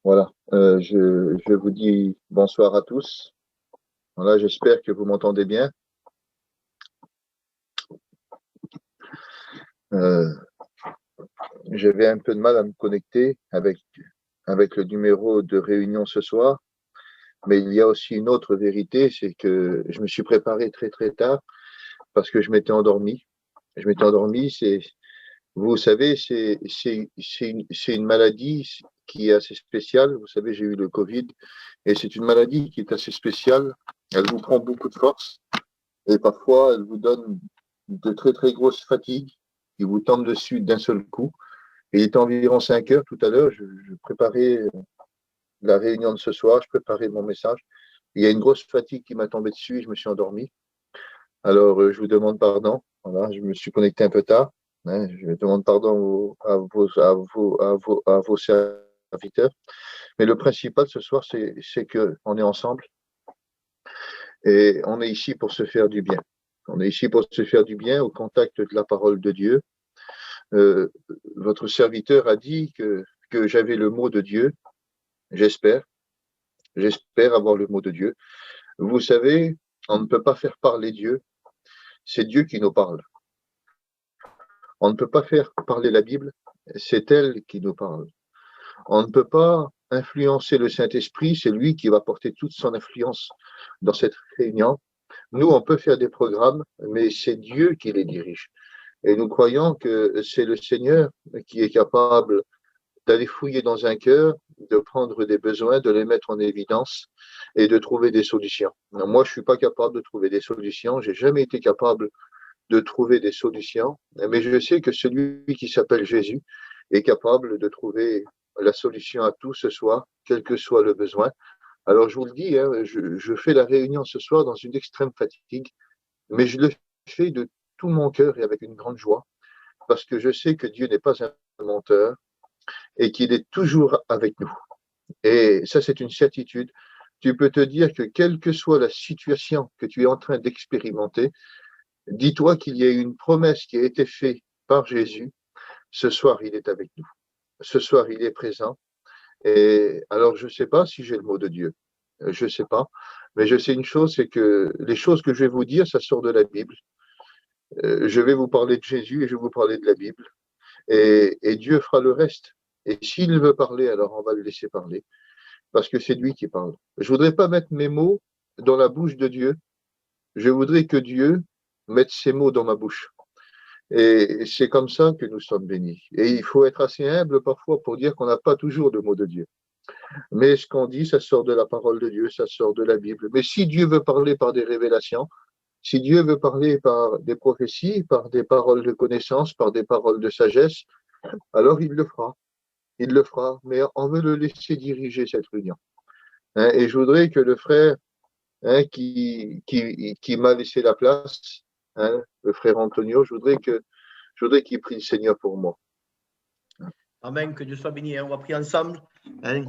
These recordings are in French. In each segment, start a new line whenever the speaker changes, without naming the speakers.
Voilà, je vous dis bonsoir à tous. Voilà, j'espère que vous m'entendez bien. Euh, J'avais un peu de mal à me connecter avec le numéro de réunion ce soir, mais il y a aussi une autre vérité, c'est que je me suis préparé très très tard parce que je m'étais endormi. Je m'étais endormi, vous savez, c'est une maladie qui est assez spéciale. Vous savez, j'ai eu le Covid et c'est une maladie qui est assez spéciale. Elle vous prend beaucoup de force. Et parfois, elle vous donne de très, très grosses fatigues qui vous tombent dessus d'un seul coup. Et il était environ 5 heures tout à l'heure. Je préparais la réunion de ce soir, je préparais mon message. Il y a une grosse fatigue qui m'a tombé dessus et je me suis endormi. Alors, je vous demande pardon. Voilà, je me suis connecté un peu tard. Hein, je demande pardon à vos serviteurs. Mais le principal ce soir, c'est qu'on est ensemble et on est ici pour se faire du bien. On est ici pour se faire du bien au contact de la parole de Dieu. Euh, Votre serviteur a dit que j'avais le mot de Dieu. J'espère. J'espère avoir le mot de Dieu. Vous savez, on ne peut pas faire parler Dieu. C'est Dieu qui nous parle. On ne peut pas faire parler la Bible. C'est elle qui nous parle. On ne peut pas influencer le Saint-Esprit. C'est lui qui va porter toute son influence dans cette réunion. Nous, on peut faire des programmes, mais c'est Dieu qui les dirige. Et nous croyons que c'est le Seigneur qui est capable d'aller fouiller dans un cœur, de prendre des besoins, de les mettre en évidence et de trouver des solutions. Moi, je ne suis pas capable de trouver des solutions. Je n'ai jamais été capable de trouver des solutions, mais je sais que celui qui s'appelle Jésus est capable de trouver la solution à tout ce soir, quel que soit le besoin. Alors, je vous le dis, hein, je fais la réunion ce soir dans une extrême fatigue, mais je le fais de tout mon cœur et avec une grande joie, parce que je sais que Dieu n'est pas un menteur et qu'il est toujours avec nous. Et ça, c'est une certitude. Tu peux te dire que quelle que soit la situation que tu es en train d'expérimenter, dis-toi qu'il y a une promesse qui a été faite par Jésus. Ce soir, il est avec nous. Ce soir, il est présent. Et alors, je ne sais pas si j'ai le mot de Dieu. Je ne sais pas. Mais je sais une chose, c'est que les choses que je vais vous dire, ça sort de la Bible. Je vais vous parler de Jésus et je vais vous parler de la Bible. Et Dieu fera le reste. Et s'il veut parler, alors on va le laisser parler. Parce que c'est lui qui parle. Je ne voudrais pas mettre mes mots dans la bouche de Dieu. Je voudrais que Dieu mette ses mots dans ma bouche. Et c'est comme ça que nous sommes bénis. Et il faut être assez humble parfois pour dire qu'on n'a pas toujours le mot de Dieu. Mais ce qu'on dit, ça sort de la parole de Dieu, ça sort de la Bible. Mais si Dieu veut parler par des révélations, si Dieu veut parler par des prophéties, par des paroles de connaissance, par des paroles de sagesse, alors il le fera. Il le fera. Mais on veut le laisser diriger cette réunion. Hein, et je voudrais que le frère qui m'a laissé la place, hein, le frère Antonio, je voudrais qu'il prie le Seigneur pour moi.
Amen, que Dieu soit béni. On va prier ensemble. Hein.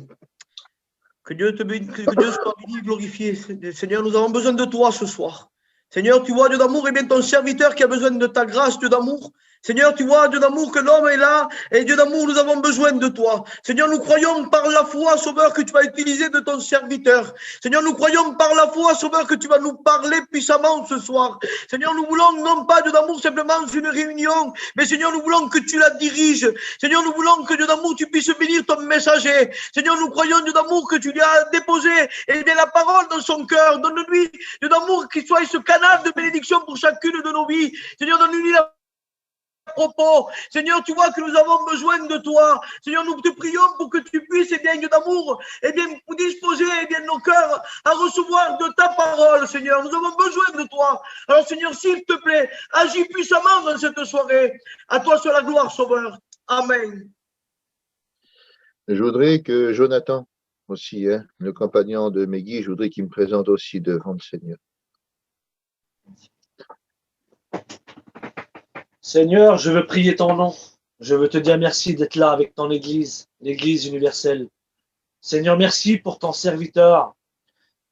Que Dieu soit béni et glorifié. Seigneur, nous avons besoin de toi ce soir. Seigneur, tu vois, Dieu d'amour, et bien ton serviteur qui a besoin de ta grâce, Dieu d'amour. Seigneur, tu vois, Dieu d'amour, que l'homme est là, et Dieu d'amour, nous avons besoin de toi. Seigneur, nous croyons par la foi, Sauveur, que tu vas utiliser de ton serviteur. Seigneur, nous croyons par la foi, Sauveur, que tu vas nous parler puissamment ce soir. Seigneur, nous voulons non pas, Dieu d'amour, simplement une réunion, mais Seigneur, nous voulons que tu la diriges. Seigneur, nous voulons que, Dieu d'amour, tu puisses bénir ton messager. Seigneur, nous croyons, Dieu d'amour, que tu lui as déposé, et bien la parole dans son cœur. Donne-lui, Dieu d'amour, qu'il soit ce canal de bénédiction pour chacune de nos vies. Seigneur, donne-lui la propos. Seigneur, tu vois que nous avons besoin de toi. Seigneur, nous te prions pour que tu puisses, eh bien, Dieu d'amour, eh bien, disposer, eh bien, nos cœurs à recevoir de ta parole, Seigneur. Nous avons besoin de toi. Alors, Seigneur, s'il te plaît, agis puissamment dans cette soirée. À toi soit la gloire, Sauveur. Amen.
Je voudrais que Jonathan aussi, hein, le compagnon de Meggy, je voudrais qu'il me présente aussi devant le Seigneur.
Seigneur, je veux prier ton nom. Je veux te dire merci d'être là avec ton Église, l'Église universelle. Seigneur, merci pour ton serviteur.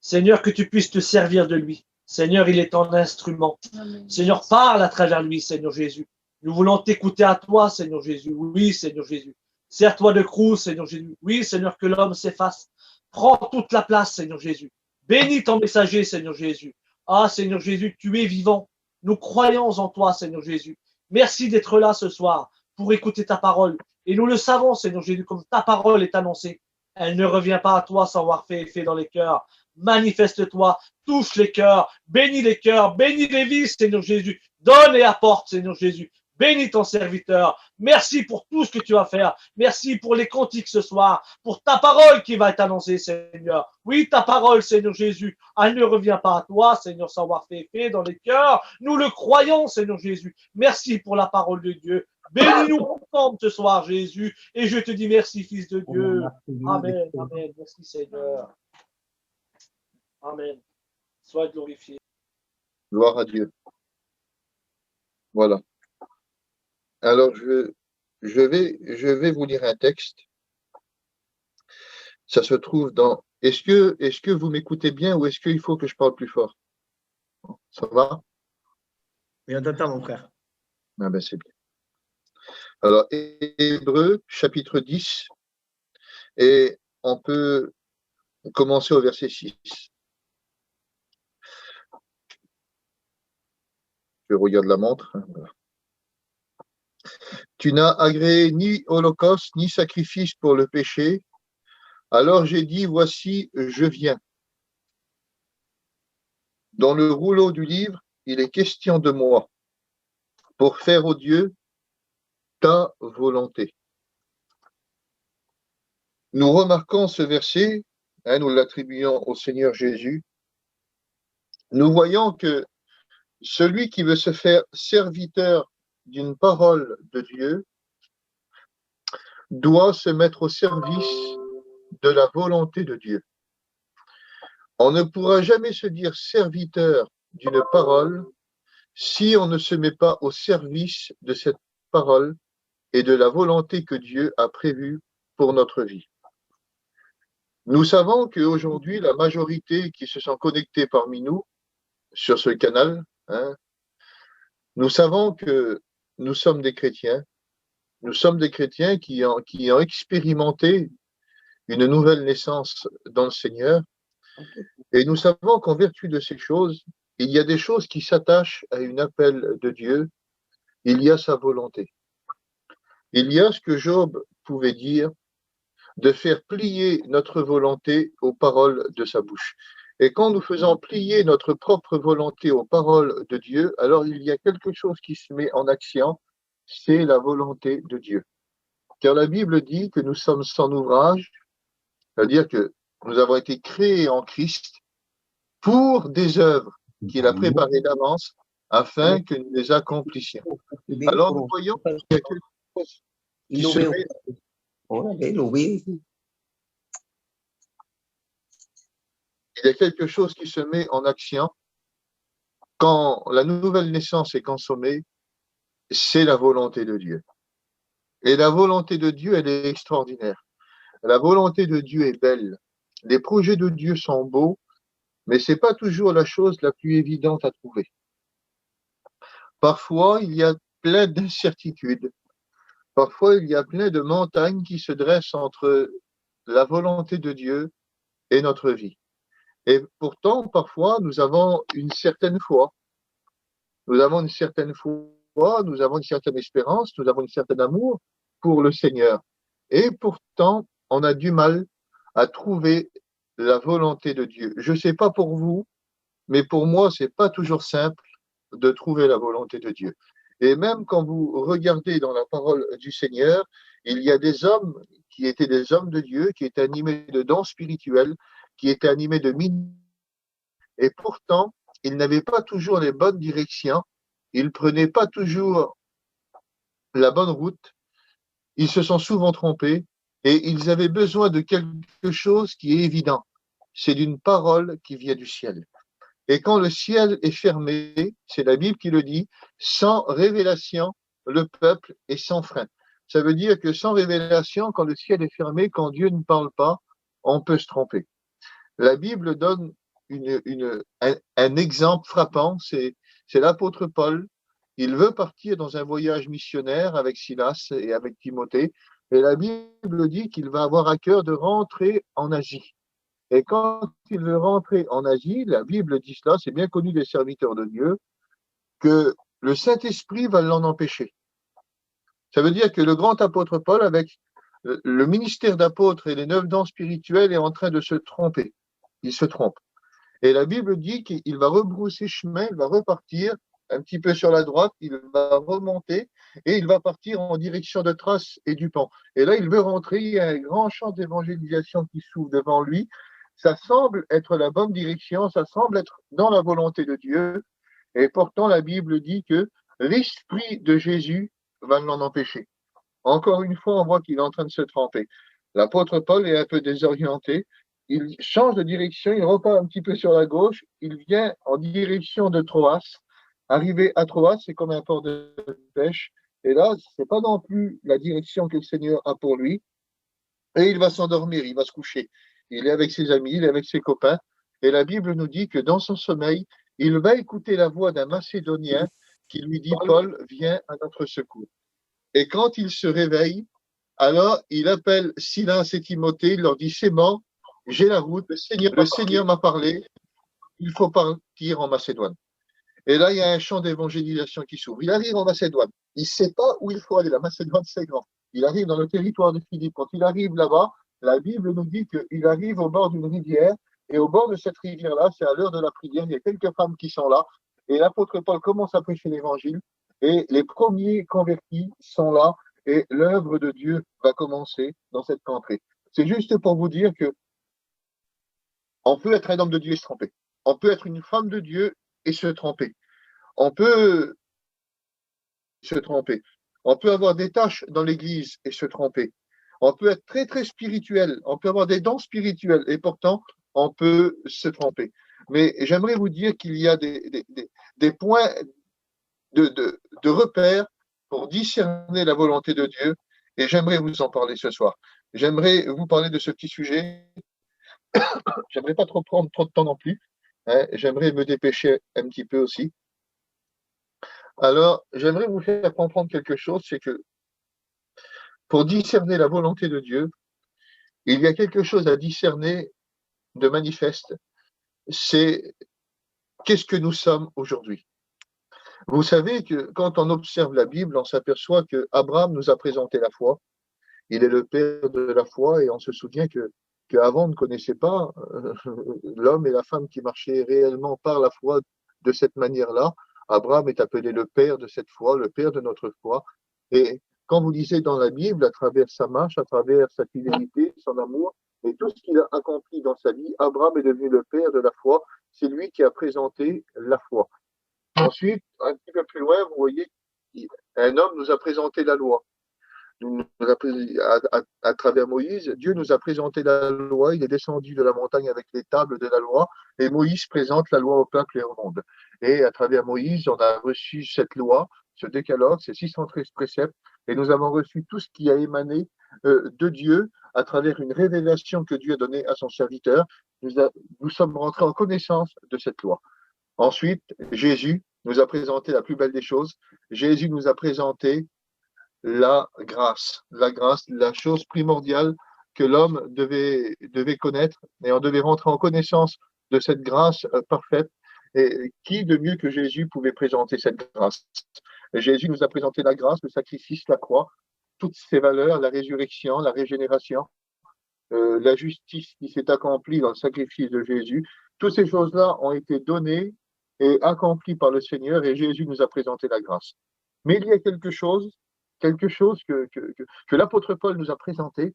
Seigneur, que tu puisses te servir de lui. Seigneur, il est ton instrument. Amen. Seigneur, parle à travers lui, Seigneur Jésus. Nous voulons t'écouter à toi, Seigneur Jésus. Oui, Seigneur Jésus. Sers-toi de crous, Seigneur Jésus. Oui, Seigneur, que l'homme s'efface. Prends toute la place, Seigneur Jésus. Bénis ton messager, Seigneur Jésus. Ah, Seigneur Jésus, tu es vivant. Nous croyons en toi, Seigneur Jésus. Merci d'être là ce soir pour écouter ta parole. Et nous le savons, Seigneur Jésus, comme ta parole est annoncée. Elle ne revient pas à toi sans avoir fait effet dans les cœurs. Manifeste-toi, touche les cœurs, bénis les vies, Seigneur Jésus. Donne et apporte, Seigneur Jésus. Bénis ton serviteur. Merci pour tout ce que tu vas faire. Merci pour les cantiques ce soir, pour ta parole qui va être annoncée, Seigneur. Oui, ta parole, Seigneur Jésus, elle ne revient pas à toi, Seigneur, sans avoir fait effet dans les cœurs. Nous le croyons, Seigneur Jésus. Merci pour la parole de Dieu. Bénis-nous ensemble ce soir, Jésus. Et je te dis merci, Fils de Dieu. Amen, amen. Merci, Seigneur. Amen. Sois glorifié.
Gloire à Dieu. Voilà. Alors, je vais vous lire un texte. Ça se trouve dans... Est-ce que vous m'écoutez bien ou est-ce qu'il faut que je parle plus fort? Ça va?
Oui, on t'entend, mon frère.
Ah ben, c'est bien. Alors, Hébreux, chapitre 10, et on peut commencer au verset 6. Je regarde la montre. Voilà. Tu n'as agréé ni holocauste, ni sacrifice pour le péché. Alors j'ai dit, voici, je viens. Dans le rouleau du livre, il est question de moi, pour faire, ô Dieu, ta volonté. Nous remarquons ce verset, nous l'attribuons au Seigneur Jésus. Nous voyons que celui qui veut se faire serviteur d'une parole de Dieu doit se mettre au service de la volonté de Dieu. On ne pourra jamais se dire serviteur d'une parole si on ne se met pas au service de cette parole et de la volonté que Dieu a prévue pour notre vie. Nous savons qu'aujourd'hui, la majorité qui se sont connectés parmi nous sur ce canal, nous savons que nous sommes des chrétiens. Nous sommes des chrétiens qui ont expérimenté une nouvelle naissance dans le Seigneur. Et nous savons qu'en vertu de ces choses, il y a des choses qui s'attachent à une appel de Dieu. Il y a sa volonté. Il y a ce que Job pouvait dire, de faire plier notre volonté aux paroles de sa bouche. Et quand nous faisons plier notre propre volonté aux paroles de Dieu, alors il y a quelque chose qui se met en action, c'est la volonté de Dieu. Car la Bible dit que nous sommes son ouvrage, c'est-à-dire que nous avons été créés en Christ pour des œuvres qu'il a préparées d'avance afin que nous les accomplissions. Alors nous voyons qu'il y a quelque chose qui se met... Il y a quelque chose qui se met en action quand la nouvelle naissance est consommée, c'est la volonté de Dieu. Et la volonté de Dieu, elle est extraordinaire. La volonté de Dieu est belle. Les projets de Dieu sont beaux, mais ce n'est pas toujours la chose la plus évidente à trouver. Parfois, il y a plein d'incertitudes. Parfois, il y a plein de montagnes qui se dressent entre la volonté de Dieu et notre vie. Et pourtant, parfois, nous avons une certaine foi. Nous avons une certaine foi, nous avons une certaine espérance, nous avons un certain amour pour le Seigneur. Et pourtant, on a du mal à trouver la volonté de Dieu. Je ne sais pas pour vous, mais pour moi, ce n'est pas toujours simple de trouver la volonté de Dieu. Et même quand vous regardez dans la parole du Seigneur, il y a des hommes qui étaient des hommes de Dieu, qui étaient animés de dons spirituels, qui étaient animés de mines, et pourtant, ils n'avaient pas toujours les bonnes directions, ils ne prenaient pas toujours la bonne route, ils se sont souvent trompés, et ils avaient besoin de quelque chose qui est évident, c'est d'une parole qui vient du ciel. Et quand le ciel est fermé, c'est la Bible qui le dit, sans révélation, le peuple est sans frein. Ça veut dire que sans révélation, quand le ciel est fermé, quand Dieu ne parle pas, on peut se tromper. La Bible donne un exemple frappant, c'est l'apôtre Paul. Il veut partir dans un voyage missionnaire avec Silas et avec Timothée. Et la Bible dit qu'il va avoir à cœur de rentrer en Asie. Et quand il veut rentrer en Asie, la Bible dit cela, c'est bien connu des serviteurs de Dieu, que le Saint-Esprit va l'en empêcher. Ça veut dire que le grand apôtre Paul, avec le ministère d'apôtre et les 9 dons spirituels, est en train de se tromper. Il se trompe. Et la Bible dit qu'il va rebrousser chemin, il va repartir un petit peu sur la droite, il va remonter et il va partir en direction de Thrace et du Pan. Et là, il veut rentrer, il y a un grand champ d'évangélisation qui s'ouvre devant lui. Ça semble être la bonne direction, ça semble être dans la volonté de Dieu. Et pourtant, la Bible dit que l'Esprit de Jésus va l'en empêcher. Encore une fois, on voit qu'il est en train de se tromper. L'apôtre Paul est un peu désorienté. Il change de direction, il repart un petit peu sur la gauche, il vient en direction de Troas. Arrivé à Troas, c'est comme un port de pêche. Et là, c'est pas non plus la direction que le Seigneur a pour lui. Et il va s'endormir, il va se coucher. Il est avec ses amis, il est avec ses copains. Et la Bible nous dit que dans son sommeil, il va écouter la voix d'un Macédonien qui lui dit, Paul, viens à notre secours. Et quand il se réveille, alors il appelle Silas et Timothée, il leur dit, c'est bon, j'ai la route, le Seigneur m'a parlé, il faut partir en Macédoine. Et là, il y a un champ d'évangélisation qui s'ouvre. Il arrive en Macédoine. Il ne sait pas où il faut aller. La Macédoine, c'est grand. Il arrive dans le territoire de Philippe. Quand il arrive là-bas, la Bible nous dit qu'il arrive au bord d'une rivière. Et au bord de cette rivière-là, c'est à l'heure de la prière, il y a quelques femmes qui sont là. Et l'apôtre Paul commence à prêcher l'évangile. Et les premiers convertis sont là. Et l'œuvre de Dieu va commencer dans cette contrée. C'est juste pour vous dire que on peut être un homme de Dieu et se tromper. On peut être une femme de Dieu et se tromper. On peut se tromper. On peut avoir des tâches dans l'Église et se tromper. On peut être très, très spirituel. On peut avoir des dons spirituels et pourtant, on peut se tromper. Mais j'aimerais vous dire qu'il y a des points de repère pour discerner la volonté de Dieu et j'aimerais vous en parler ce soir. J'aimerais vous parler de ce petit sujet. J'aimerais pas trop prendre trop de temps non plus. Hein. J'aimerais me dépêcher un petit peu aussi. Alors, j'aimerais vous faire comprendre quelque chose, c'est que pour discerner la volonté de Dieu, il y a quelque chose à discerner de manifeste, c'est qu'est-ce que nous sommes aujourd'hui. Vous savez que quand on observe la Bible, on s'aperçoit que Abraham nous a présenté la foi, il est le père de la foi et on se souvient qu'avant on ne connaissait pas l'homme et la femme qui marchaient réellement par la foi de cette manière-là. Abraham est appelé le père de cette foi, le père de notre foi. Et quand vous lisez dans la Bible, à travers sa marche, à travers sa fidélité, son amour, et tout ce qu'il a accompli dans sa vie, Abraham est devenu le père de la foi. C'est lui qui a présenté la foi. Ensuite, un petit peu plus loin, vous voyez, un homme nous a présenté la loi. À travers Moïse, Dieu nous a présenté la loi, il est descendu de la montagne avec les tables de la loi, et Moïse présente la loi au peuple et au monde. Et à travers Moïse, on a reçu cette loi, ce décalogue, ces 613 préceptes, et nous avons reçu tout ce qui a émané de Dieu à travers une révélation que Dieu a donnée à son serviteur. Nous sommes rentrés en connaissance de cette loi. Ensuite, Jésus nous a présenté la plus belle des choses. Jésus nous a présenté la grâce, la chose primordiale que l'homme devait connaître, et on devait rentrer en connaissance de cette grâce parfaite. Et qui de mieux que Jésus pouvait présenter cette grâce? Jésus nous a présenté la grâce, le sacrifice, la croix, toutes ces valeurs, la résurrection, la régénération, la justice qui s'est accomplie dans le sacrifice de Jésus. Toutes ces choses-là ont été données et accomplies par le Seigneur et Jésus nous a présenté la grâce. Mais il y a quelque chose que l'apôtre Paul nous a présenté,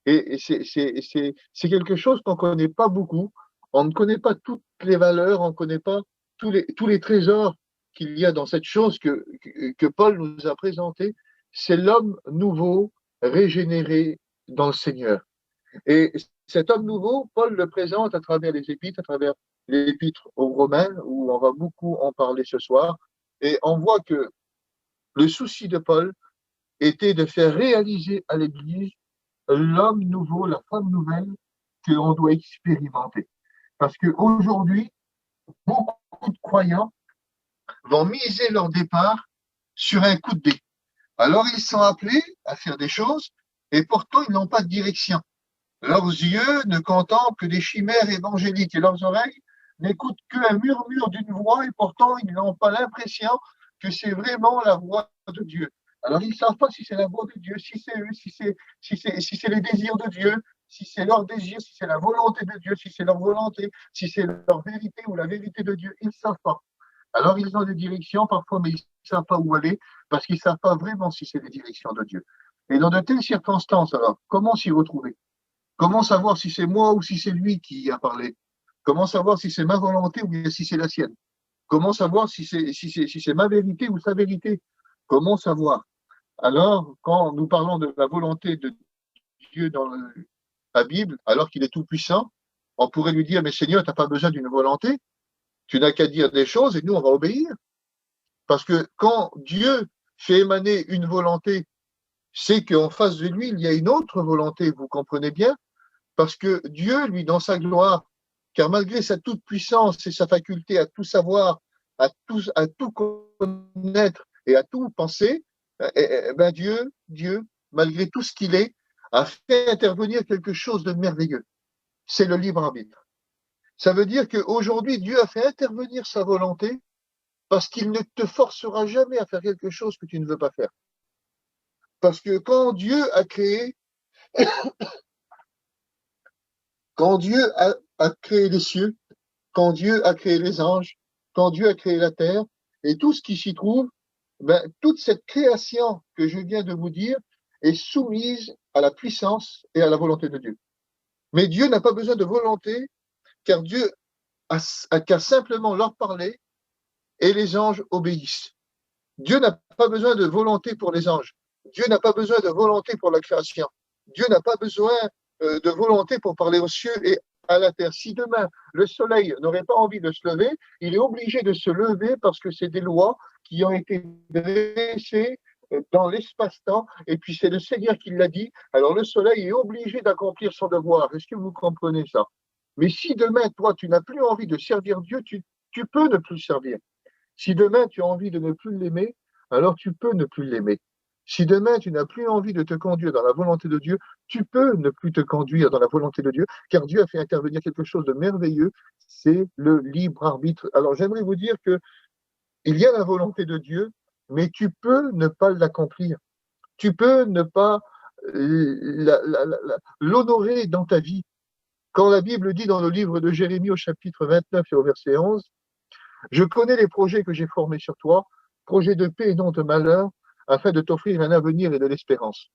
et c'est quelque chose qu'on ne connaît pas beaucoup. On ne connaît pas toutes les valeurs, on ne connaît pas tous les trésors qu'il y a dans cette chose que Paul nous a présenté. C'est l'homme nouveau, régénéré dans le Seigneur. Et cet homme nouveau, Paul le présente à travers les épîtres, à travers l'épître aux Romains, où on va beaucoup en parler ce soir. Et on voit que le souci de Paul était de faire réaliser à l'Église l'homme nouveau, la femme nouvelle que l'on doit expérimenter. Parce qu'aujourd'hui, beaucoup de croyants vont miser leur départ sur un coup de dé. Alors, ils sont appelés à faire des choses et pourtant ils n'ont pas de direction. Leurs yeux ne contemplent que des chimères évangéliques et leurs oreilles n'écoutent qu'un murmure d'une voix et pourtant ils n'ont pas l'impression que c'est vraiment la voix de Dieu. Alors ils ne savent pas si c'est la voix de Dieu, si c'est eux, si c'est les désirs de Dieu, si c'est leur désir, si c'est la volonté de Dieu, si c'est leur volonté, si c'est leur vérité ou la vérité de Dieu. Ils ne savent pas. Alors ils ont des directions parfois, mais ils ne savent pas où aller parce qu'ils ne savent pas vraiment si c'est les directions de Dieu. Et dans de telles circonstances, alors, comment s'y retrouver? Comment savoir si c'est moi ou si c'est lui qui a parlé? Comment savoir si c'est ma volonté ou si c'est la sienne? Comment savoir si c'est ma vérité ou sa vérité? Comment savoir? Alors, quand nous parlons de la volonté de Dieu dans la Bible, alors qu'il est tout-puissant, on pourrait lui dire, mais Seigneur, tu n'as pas besoin d'une volonté, tu n'as qu'à dire des choses et nous, on va obéir. Parce que quand Dieu fait émaner une volonté, c'est qu'en face de lui, il y a une autre volonté, vous comprenez bien? Parce que Dieu, lui, dans sa gloire, car malgré sa toute-puissance et sa faculté à tout savoir, à tout connaître et à tout penser, ben Dieu, malgré tout ce qu'il est, a fait intervenir quelque chose de merveilleux. C'est le libre arbitre. Ça veut dire qu'aujourd'hui, Dieu a fait intervenir sa volonté parce qu'il ne te forcera jamais à faire quelque chose que tu ne veux pas faire. Parce que quand Dieu a créé les cieux, quand Dieu a créé les anges, quand Dieu a créé la terre et tout ce qui s'y trouve, ben, toute cette création que je viens de vous dire est soumise à la puissance et à la volonté de Dieu. Mais Dieu n'a pas besoin de volonté, car Dieu a qu'à simplement leur parler et les anges obéissent. Dieu n'a pas besoin de volonté pour les anges. Dieu n'a pas besoin de volonté pour la création. Dieu n'a pas besoin de volonté pour parler aux cieux et à la terre. Si demain le soleil n'aurait pas envie de se lever, il est obligé de se lever parce que c'est des lois qui ont été dressées dans l'espace-temps et puis c'est le Seigneur qui l'a dit. Alors le soleil est obligé d'accomplir son devoir. Est-ce que vous comprenez ça? Mais si demain, toi, tu n'as plus envie de servir Dieu, tu peux ne plus le servir. Si demain, tu as envie de ne plus l'aimer, alors tu peux ne plus l'aimer. Si demain, tu n'as plus envie de te conduire dans la volonté de Dieu, tu peux ne plus te conduire dans la volonté de Dieu, car Dieu a fait intervenir quelque chose de merveilleux, c'est le libre arbitre. Alors, j'aimerais vous dire que il y a la volonté de Dieu, mais tu peux ne pas l'accomplir. Tu peux ne pas l'honorer dans ta vie. Quand la Bible dit dans le livre de Jérémie au chapitre 29 et au verset 11, « Je connais les projets que j'ai formés sur toi, projets de paix et non de malheur, afin de t'offrir un avenir et de l'espérance. »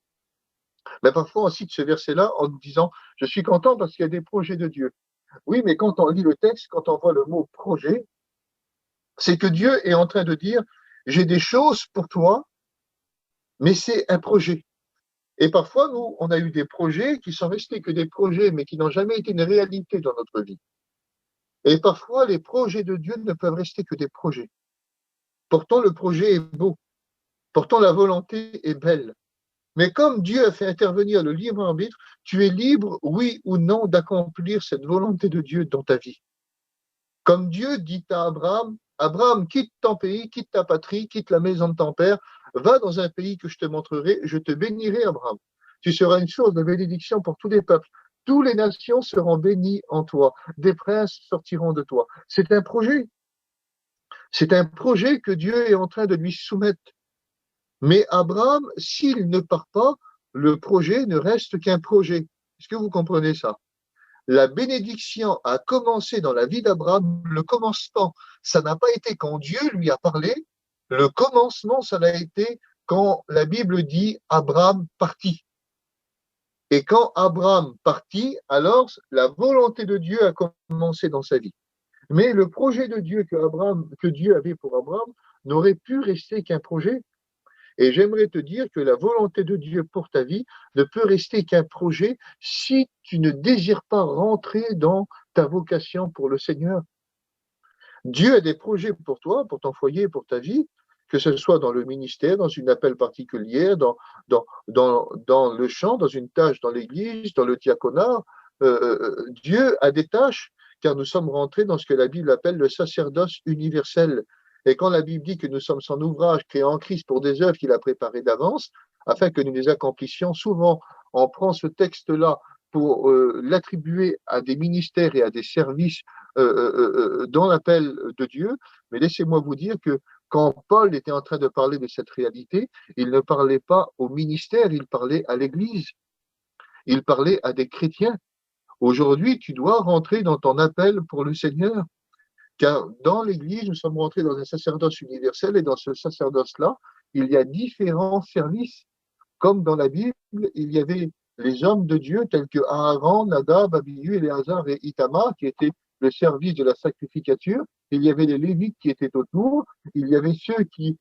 Mais parfois on cite ce verset-là en nous disant « Je suis content parce qu'il y a des projets de Dieu. » Oui, mais quand on lit le texte, quand on voit le mot « projet », c'est que Dieu est en train de dire « J'ai des choses pour toi, mais c'est un projet. » Et parfois, nous, on a eu des projets qui sont restés que des projets, mais qui n'ont jamais été une réalité dans notre vie. Et parfois, les projets de Dieu ne peuvent rester que des projets. Pourtant, le projet est beau. Pourtant, la volonté est belle. Mais comme Dieu a fait intervenir le libre arbitre, tu es libre, oui ou non, d'accomplir cette volonté de Dieu dans ta vie. Comme Dieu dit à Abraham, Abraham, quitte ton pays, quitte ta patrie, quitte la maison de ton père, va dans un pays que je te montrerai, je te bénirai, Abraham. Tu seras une source de bénédiction pour tous les peuples. Toutes les nations seront bénies en toi. Des princes sortiront de toi. C'est un projet. C'est un projet que Dieu est en train de lui soumettre. Mais Abraham, s'il ne part pas, le projet ne reste qu'un projet. Est-ce que vous comprenez ça? La bénédiction a commencé dans la vie d'Abraham, le commencement, ça n'a pas été quand Dieu lui a parlé, le commencement, ça a été quand la Bible dit Abraham partit. Et quand Abraham partit, alors la volonté de Dieu a commencé dans sa vie. Mais le projet de Dieu que Dieu avait pour Abraham n'aurait pu rester qu'un projet. Et j'aimerais te dire que la volonté de Dieu pour ta vie ne peut rester qu'un projet si tu ne désires pas rentrer dans ta vocation pour le Seigneur. Dieu a des projets pour toi, pour ton foyer, pour ta vie, que ce soit dans le ministère, dans une appel particulière, dans le chant, dans une tâche dans l'église, dans le diaconat. Dieu a des tâches, car nous sommes rentrés dans ce que la Bible appelle le sacerdoce universel. Et quand la Bible dit que nous sommes son ouvrage créé en Christ pour des œuvres qu'il a préparées d'avance, afin que nous les accomplissions. Souvent, on prend ce texte-là pour l'attribuer à des ministères et à des services dans l'appel de Dieu. Mais laissez-moi vous dire que quand Paul était en train de parler de cette réalité, il ne parlait pas au ministère, il parlait à l'Église. Il parlait à des chrétiens. Aujourd'hui, tu dois rentrer dans ton appel pour le Seigneur. Car dans l'Église, nous sommes rentrés dans un sacerdoce universel et dans ce sacerdoce-là, il y a différents services. Comme dans la Bible, il y avait les hommes de Dieu tels que Aaron, Nadab, Abihu, Éléazar et Itamar qui étaient le service de la sacrificature. Il y avait les Lévites qui étaient autour. Il y avait ceux qui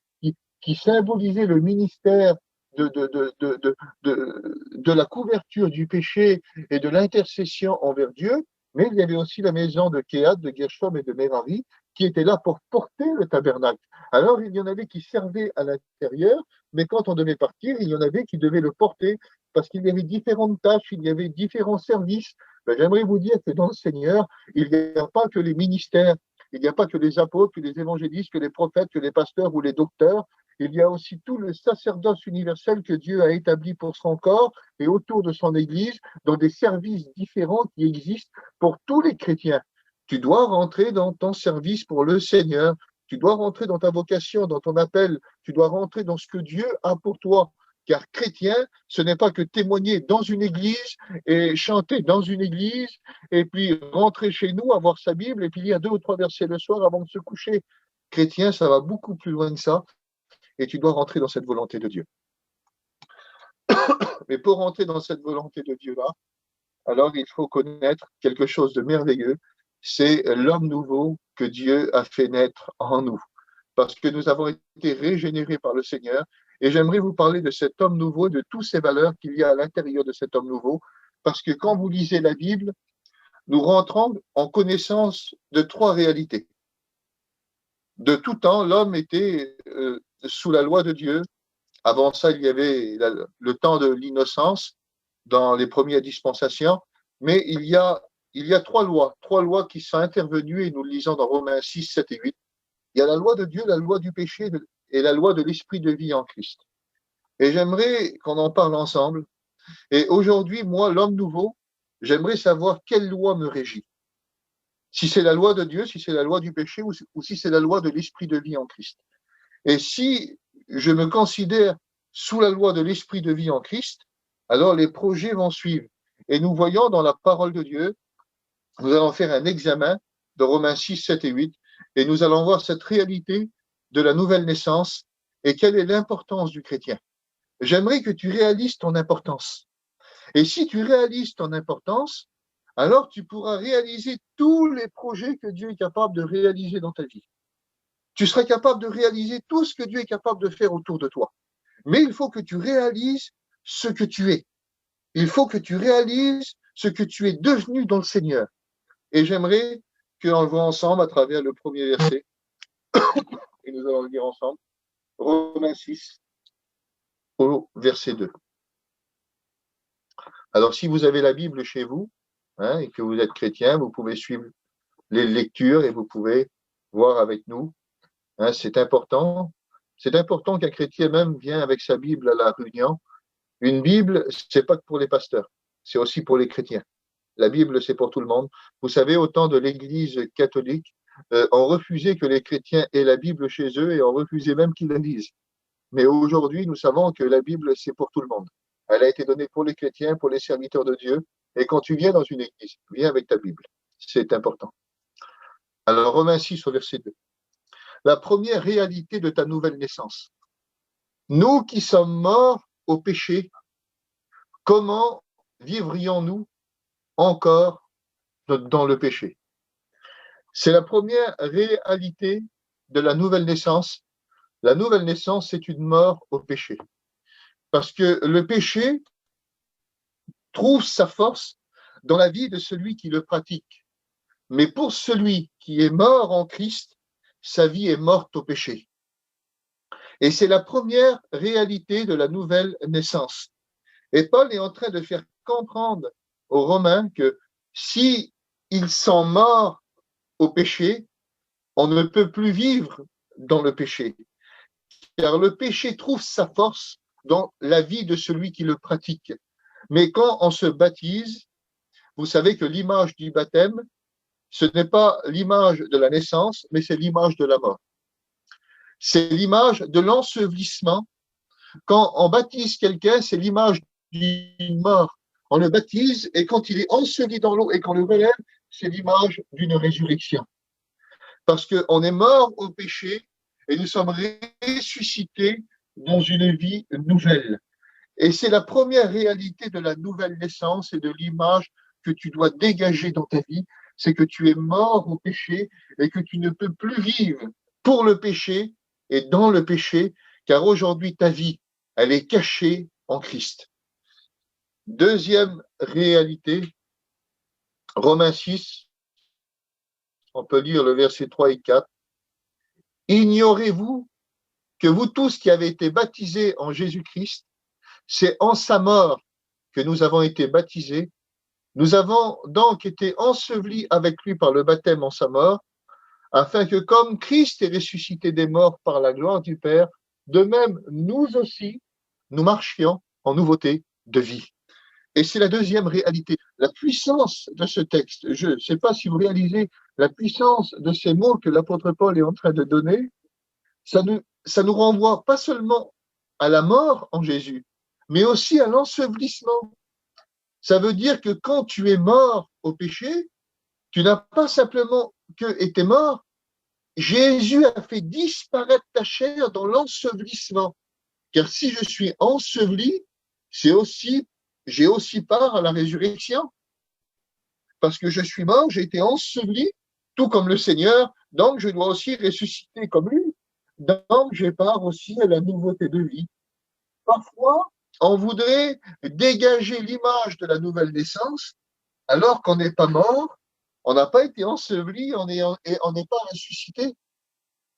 symbolisaient le ministère de la couverture du péché et de l'intercession envers Dieu. Mais il y avait aussi la maison de Kéhat, de Gershom et de Merari qui étaient là pour porter le tabernacle. Alors, il y en avait qui servaient à l'intérieur, mais quand on devait partir, il y en avait qui devaient le porter parce qu'il y avait différentes tâches, il y avait différents services. Ben, j'aimerais vous dire que dans le Seigneur, il n'y a pas que les ministères, il n'y a pas que les apôtres, que les évangélistes, que les prophètes, que les pasteurs ou les docteurs. Il y a aussi tout le sacerdoce universel que Dieu a établi pour son corps et autour de son Église, dans des services différents qui existent pour tous les chrétiens. Tu dois rentrer dans ton service pour le Seigneur. Tu dois rentrer dans ta vocation, dans ton appel. Tu dois rentrer dans ce que Dieu a pour toi. Car chrétien, ce n'est pas que témoigner dans une église et chanter dans une église et puis rentrer chez nous, avoir sa Bible et puis lire 2 ou 3 versets le soir avant de se coucher. Chrétien, ça va beaucoup plus loin que ça et tu dois rentrer dans cette volonté de Dieu. Mais pour rentrer dans cette volonté de Dieu-là, alors il faut connaître quelque chose de merveilleux, c'est l'homme nouveau que Dieu a fait naître en nous. Parce que nous avons été régénérés par le Seigneur. Et j'aimerais vous parler de cet homme nouveau, de toutes ces valeurs qu'il y a à l'intérieur de cet homme nouveau. Parce que quand vous lisez la Bible, nous rentrons en connaissance de 3 réalités. De tout temps, l'homme était sous la loi de Dieu. Avant ça, il y avait le temps de l'innocence dans les premières dispensations. Mais il y a 3 lois qui sont intervenues, et nous le lisons dans Romains 6, 7 et 8. Il y a la loi de Dieu, la loi du péché et la loi de l'esprit de vie en Christ. Et j'aimerais qu'on en parle ensemble. Et aujourd'hui, moi, l'homme nouveau, j'aimerais savoir quelle loi me régit. Si c'est la loi de Dieu, si c'est la loi du péché ou si c'est la loi de l'esprit de vie en Christ. Et si je me considère sous la loi de l'esprit de vie en Christ, alors les projets vont suivre. Et nous voyons dans la parole de Dieu, nous allons faire un examen de Romains 6, 7 et 8, et nous allons voir cette réalité de la nouvelle naissance et quelle est l'importance du chrétien. J'aimerais que tu réalises ton importance. Et si tu réalises ton importance, alors tu pourras réaliser tous les projets que Dieu est capable de réaliser dans ta vie. Tu seras capable de réaliser tout ce que Dieu est capable de faire autour de toi. Mais il faut que tu réalises ce que tu es. Il faut que tu réalises ce que tu es devenu dans le Seigneur. Et j'aimerais qu'on le voit ensemble à travers le premier verset. Et nous allons le lire ensemble. Romains 6, au verset 2. Alors, si vous avez la Bible chez vous, et que vous êtes chrétien, vous pouvez suivre les lectures et vous pouvez voir avec nous. C'est important. C'est important qu'un chrétien même vienne avec sa Bible à la réunion. Une Bible, c'est pas que pour les pasteurs, c'est aussi pour les chrétiens. La Bible, c'est pour tout le monde. Vous savez, au temps de l'Église catholique, on refusait que les chrétiens aient la Bible chez eux et on refusait même qu'ils la lisent. Mais aujourd'hui, nous savons que la Bible, c'est pour tout le monde. Elle a été donnée pour les chrétiens, pour les serviteurs de Dieu. Et quand tu viens dans une église, viens avec ta Bible. C'est important. Alors, Romains 6 au verset 2. La première réalité de ta nouvelle naissance. Nous qui sommes morts au péché, comment vivrions-nous encore dans le péché? C'est la première réalité de la nouvelle naissance. La nouvelle naissance, c'est une mort au péché. Parce que le péché trouve sa force dans la vie de celui qui le pratique. Mais pour celui qui est mort en Christ, sa vie est morte au péché. Et c'est la première réalité de la nouvelle naissance. Et Paul est en train de faire comprendre aux Romains que si ils sont morts au péché, on ne peut plus vivre dans le péché. Car le péché trouve sa force dans la vie de celui qui le pratique. Mais quand on se baptise, vous savez que l'image du baptême, ce n'est pas l'image de la naissance, mais c'est l'image de la mort. C'est l'image de l'ensevelissement. Quand on baptise quelqu'un, c'est l'image d'une mort. On le baptise et quand il est enseveli dans l'eau et qu'on le relève, c'est l'image d'une résurrection. Parce qu'on est mort au péché et nous sommes ressuscités dans une vie nouvelle. Et c'est la première réalité de la nouvelle naissance et de l'image que tu dois dégager dans ta vie, c'est que tu es mort au péché et que tu ne peux plus vivre pour le péché et dans le péché, car aujourd'hui ta vie, elle est cachée en Christ. Deuxième réalité, Romains 6, on peut lire le verset 3 et 4. Ignorez-vous que vous tous qui avez été baptisés en Jésus-Christ, c'est en sa mort que nous avons été baptisés. Nous avons donc été ensevelis avec lui par le baptême en sa mort, afin que comme Christ est ressuscité des morts par la gloire du Père, de même nous aussi, nous marchions en nouveauté de vie. Et c'est la deuxième réalité, la puissance de ce texte. Je ne sais pas si vous réalisez la puissance de ces mots que l'apôtre Paul est en train de donner. Ça nous renvoie pas seulement à la mort en Jésus, mais aussi à l'ensevelissement. Ça veut dire que quand tu es mort au péché, tu n'as pas simplement été mort, Jésus a fait disparaître ta chair dans l'ensevelissement. Car si je suis enseveli, j'ai aussi part à la résurrection. Parce que je suis mort, j'ai été enseveli, tout comme le Seigneur, donc je dois aussi ressusciter comme lui. Donc j'ai part aussi à la nouveauté de vie. Parfois, on voudrait dégager l'image de la nouvelle naissance, alors qu'on n'est pas mort, on n'a pas été enseveli, on n'est pas ressuscité.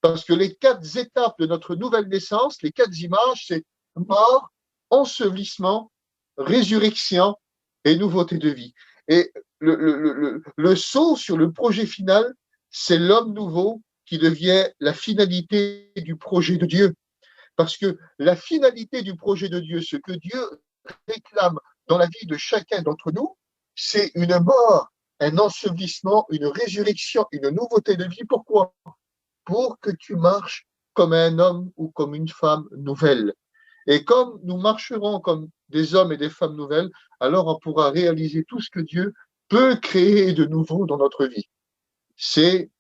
Parce que les 4 étapes de notre nouvelle naissance, les 4 images, c'est mort, ensevelissement, résurrection et nouveauté de vie. Et le saut sur le projet final, c'est l'homme nouveau qui devient la finalité du projet de Dieu. Parce que la finalité du projet de Dieu, ce que Dieu réclame dans la vie de chacun d'entre nous, c'est une mort, un ensevelissement, une résurrection, une nouveauté de vie. Pourquoi ? Pour que tu marches comme un homme ou comme une femme nouvelle. Et comme nous marcherons comme des hommes et des femmes nouvelles, alors on pourra réaliser tout ce que Dieu peut créer de nouveau dans notre vie. C'est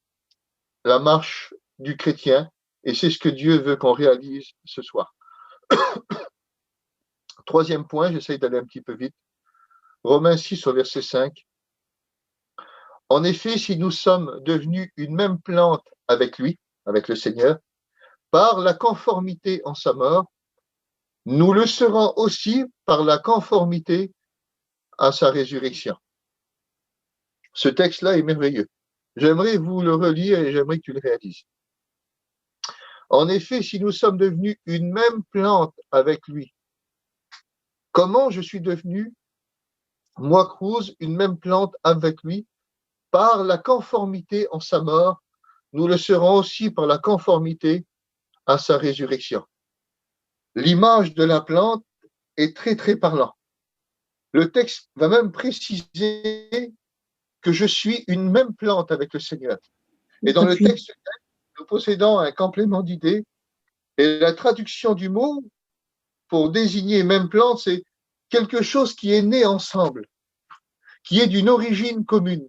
la marche du chrétien et c'est ce que Dieu veut qu'on réalise ce soir. Troisième point, j'essaye d'aller un petit peu vite. Romains 6 au verset 5. En effet, si nous sommes devenus une même plante avec lui, avec le Seigneur, par la conformité en sa mort, nous le serons aussi par la conformité à sa résurrection. Ce texte-là est merveilleux. J'aimerais vous le relire et j'aimerais que tu le réalises. En effet, si nous sommes devenus une même plante avec lui, comment je suis devenu, moi, Cruz, une même plante avec lui, par la conformité en sa mort, nous le serons aussi par la conformité à sa résurrection. L'image de la plante est très, très parlant. Le texte va même préciser que je suis une même plante avec le Seigneur. Et dans le texte, nous possédons un complément d'idée et la traduction du mot pour désigner même plante, c'est quelque chose qui est né ensemble, qui est d'une origine commune,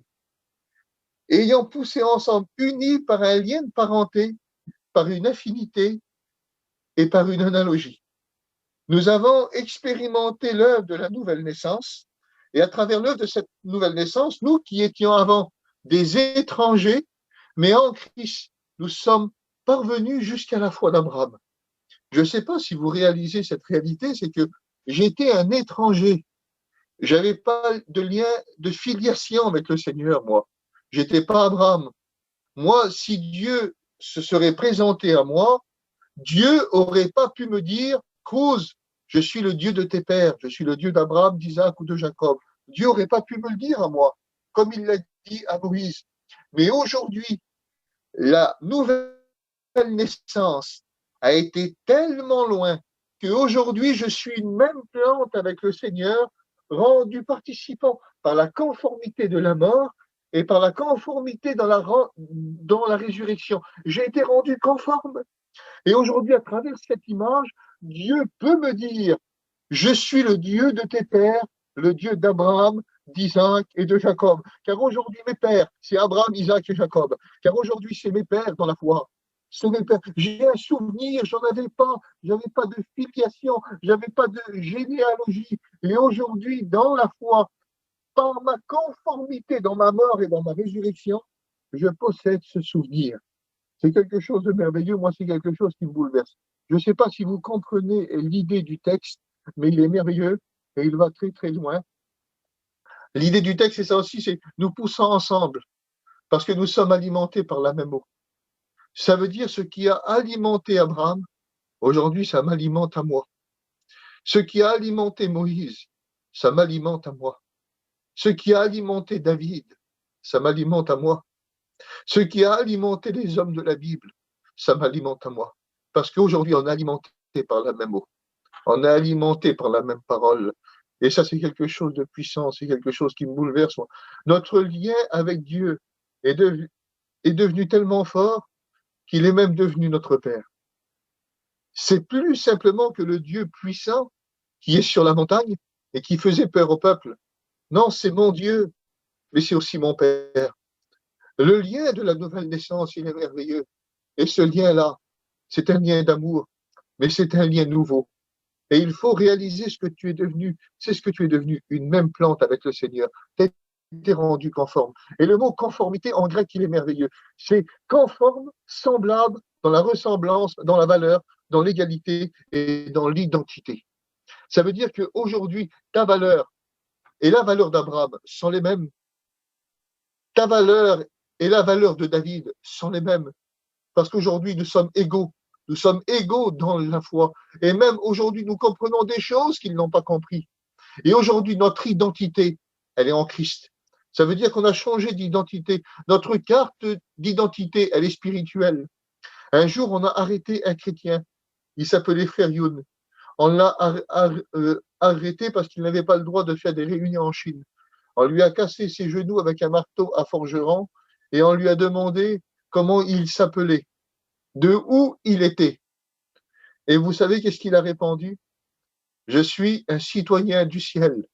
ayant poussé ensemble, unis par un lien de parenté, par une affinité et par une analogie. Nous avons expérimenté l'œuvre de la nouvelle naissance, et à travers l'œuvre de cette nouvelle naissance, nous qui étions avant des étrangers, mais en Christ, nous sommes parvenus jusqu'à la foi d'Abraham. Je ne sais pas si vous réalisez cette réalité, c'est que j'étais un étranger. Je n'avais pas de lien de filiation avec le Seigneur, moi. Je n'étais pas Abraham. Moi, si Dieu se serait présenté à moi, Dieu n'aurait pas pu me dire, Cruz, je suis le Dieu de tes pères, je suis le Dieu d'Abraham, d'Isaac ou de Jacob. Dieu n'aurait pas pu me le dire à moi, comme il l'a dit à Moïse. Mais aujourd'hui, la nouvelle naissance a été tellement loin, qu'aujourd'hui, je suis une même plante avec le Seigneur, rendu participant par la conformité de la mort et par la conformité dans la résurrection. J'ai été rendu conforme. Et aujourd'hui, à travers cette image, Dieu peut me dire, je suis le Dieu de tes pères, le Dieu d'Abraham, d'Isaac et de Jacob. Car aujourd'hui, mes pères, c'est Abraham, Isaac et Jacob. Car aujourd'hui, c'est mes pères dans la foi. C'est mes pères. J'ai un souvenir, j'avais pas de filiation, j'avais pas de généalogie. Et aujourd'hui, dans la foi, par ma conformité dans ma mort et dans ma résurrection, je possède ce souvenir. C'est quelque chose de merveilleux. Moi, c'est quelque chose qui me bouleverse. Je ne sais pas si vous comprenez l'idée du texte, mais il est merveilleux et il va très, très loin. L'idée du texte, c'est ça aussi, c'est nous poussons ensemble parce que nous sommes alimentés par la même eau. Ça veut dire ce qui a alimenté Abraham, aujourd'hui, ça m'alimente à moi. Ce qui a alimenté Moïse, ça m'alimente à moi. Ce qui a alimenté David, ça m'alimente à moi. Ce qui a alimenté les hommes de la Bible, ça m'alimente à moi. Parce qu'aujourd'hui, on est alimenté par la même eau. On est alimenté par la même parole. Et ça, c'est quelque chose de puissant, c'est quelque chose qui me bouleverse. Notre lien avec Dieu est devenu tellement fort qu'il est même devenu notre Père. C'est plus simplement que le Dieu puissant qui est sur la montagne et qui faisait peur au peuple. Non, c'est mon Dieu, mais c'est aussi mon Père. Le lien de la nouvelle naissance, il est merveilleux. Et ce lien-là, c'est un lien d'amour, mais c'est un lien nouveau. Et il faut réaliser ce que tu es devenu. C'est ce que tu es devenu, une même plante avec le Seigneur. Tu es rendu conforme. Et le mot conformité, en grec, il est merveilleux. C'est conforme, semblable, dans la ressemblance, dans la valeur, dans l'égalité et dans l'identité. Ça veut dire qu'aujourd'hui, ta valeur et la valeur d'Abraham sont les mêmes. Ta valeur et la valeur de David sont les mêmes. Parce qu'aujourd'hui, nous sommes égaux. Nous sommes égaux dans la foi. Et même aujourd'hui, nous comprenons des choses qu'ils n'ont pas compris. Et aujourd'hui, notre identité, elle est en Christ. Ça veut dire qu'on a changé d'identité. Notre carte d'identité, elle est spirituelle. Un jour, on a arrêté un chrétien. Il s'appelait Frère Youn. On l'a arrêté parce qu'il n'avait pas le droit de faire des réunions en Chine. On lui a cassé ses genoux avec un marteau à forgeron et on lui a demandé comment il s'appelait, de où il était. Et vous savez qu'est-ce qu'il a répondu? Je suis un citoyen du ciel.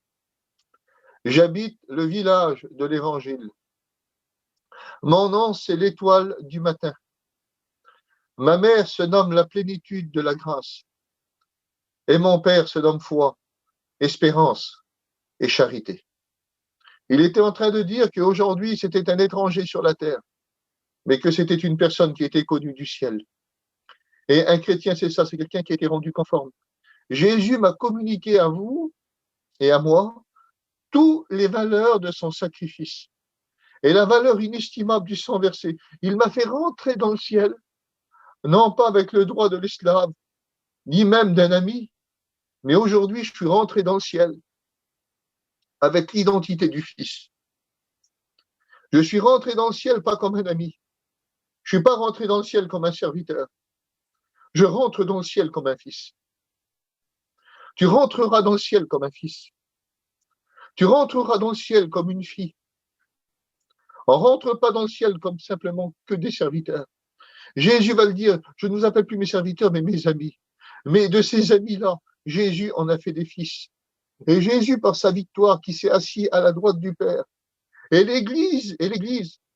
J'habite le village de l'Évangile. Mon nom, c'est l'étoile du matin. Ma mère se nomme la plénitude de la grâce. Et mon père se nomme foi, espérance et charité. Il était en train de dire qu'aujourd'hui, c'était un étranger sur la terre, mais que c'était une personne qui était connue du ciel. Et un chrétien, c'est ça, c'est quelqu'un qui a été rendu conforme. Jésus m'a communiqué à vous et à moi toutes les valeurs de son sacrifice et la valeur inestimable du sang versé. Il m'a fait rentrer dans le ciel, non pas avec le droit de l'esclave, ni même d'un ami, mais aujourd'hui, je suis rentré dans le ciel avec l'identité du Fils. Je suis rentré dans le ciel pas comme un ami. Je ne suis pas rentré dans le ciel comme un serviteur. Je rentre dans le ciel comme un fils. Tu rentreras dans le ciel comme un fils. Tu rentreras dans le ciel comme une fille. On ne rentre pas dans le ciel comme simplement que des serviteurs. Jésus va le dire, je ne vous appelle plus mes serviteurs, mais mes amis. Mais de ces amis-là, Jésus en a fait des fils. Et Jésus, par sa victoire, qui s'est assis à la droite du Père, et l'Église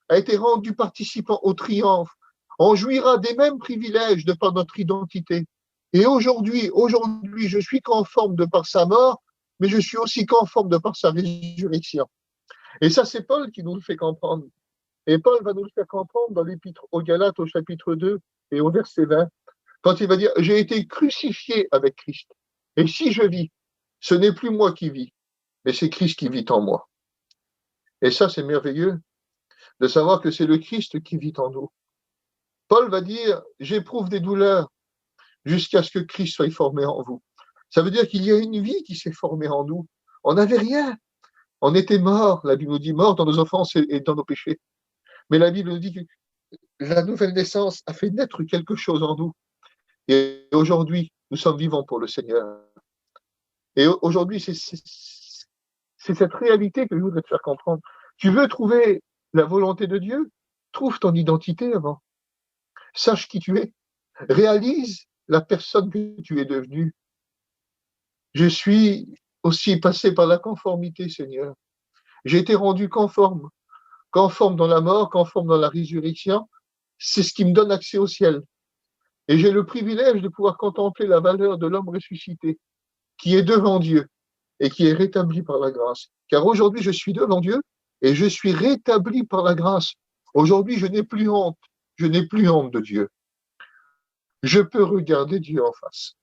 a été rendue participant au triomphe. On jouira des mêmes privilèges de par notre identité. Et aujourd'hui, je suis conforme de par sa mort, mais je suis aussi conforme de par sa résurrection. Et ça, c'est Paul qui nous le fait comprendre. Et Paul va nous le faire comprendre dans l'Épître aux Galates, au chapitre 2 et au verset 20, quand il va dire « J'ai été crucifié avec Christ. Et si je vis, ce n'est plus moi qui vis, mais c'est Christ qui vit en moi. » Et ça, c'est merveilleux de savoir que c'est le Christ qui vit en nous. Paul va dire « J'éprouve des douleurs jusqu'à ce que Christ soit formé en vous. » Ça veut dire qu'il y a une vie qui s'est formée en nous. On n'avait rien. On était morts. La Bible nous dit morts dans nos offenses et dans nos péchés. Mais la Bible nous dit que la nouvelle naissance a fait naître quelque chose en nous. Et aujourd'hui, nous sommes vivants pour le Seigneur. Et aujourd'hui, c'est cette réalité que je voudrais te faire comprendre. Tu veux trouver la volonté de Dieu? Trouve ton identité avant. Sache qui tu es. Réalise la personne que tu es devenue. Je suis aussi passé par la conformité, Seigneur. J'ai été rendu conforme dans la mort, conforme dans la résurrection. C'est ce qui me donne accès au ciel. Et j'ai le privilège de pouvoir contempler la valeur de l'homme ressuscité, qui est devant Dieu et qui est rétabli par la grâce. Car aujourd'hui, je suis devant Dieu et je suis rétabli par la grâce. Aujourd'hui, je n'ai plus honte. Je n'ai plus honte de Dieu. Je peux regarder Dieu en face.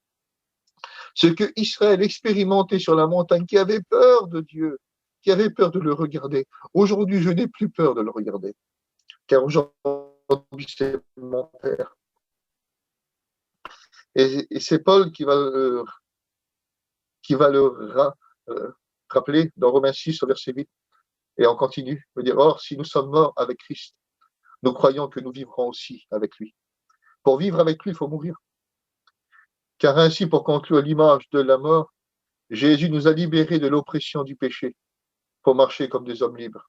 Ce que Israël expérimentait sur la montagne, qui avait peur de Dieu, qui avait peur de le regarder. Aujourd'hui, je n'ai plus peur de le regarder. Car aujourd'hui, c'est mon Père. Et c'est Paul qui va le rappeler dans Romains 6, au verset 8. Et on continue, il veut dire, or, si nous sommes morts avec Christ, nous croyons que nous vivrons aussi avec lui. Pour vivre avec lui, il faut mourir. Car ainsi, pour conclure l'image de la mort, Jésus nous a libérés de l'oppression du péché pour marcher comme des hommes libres.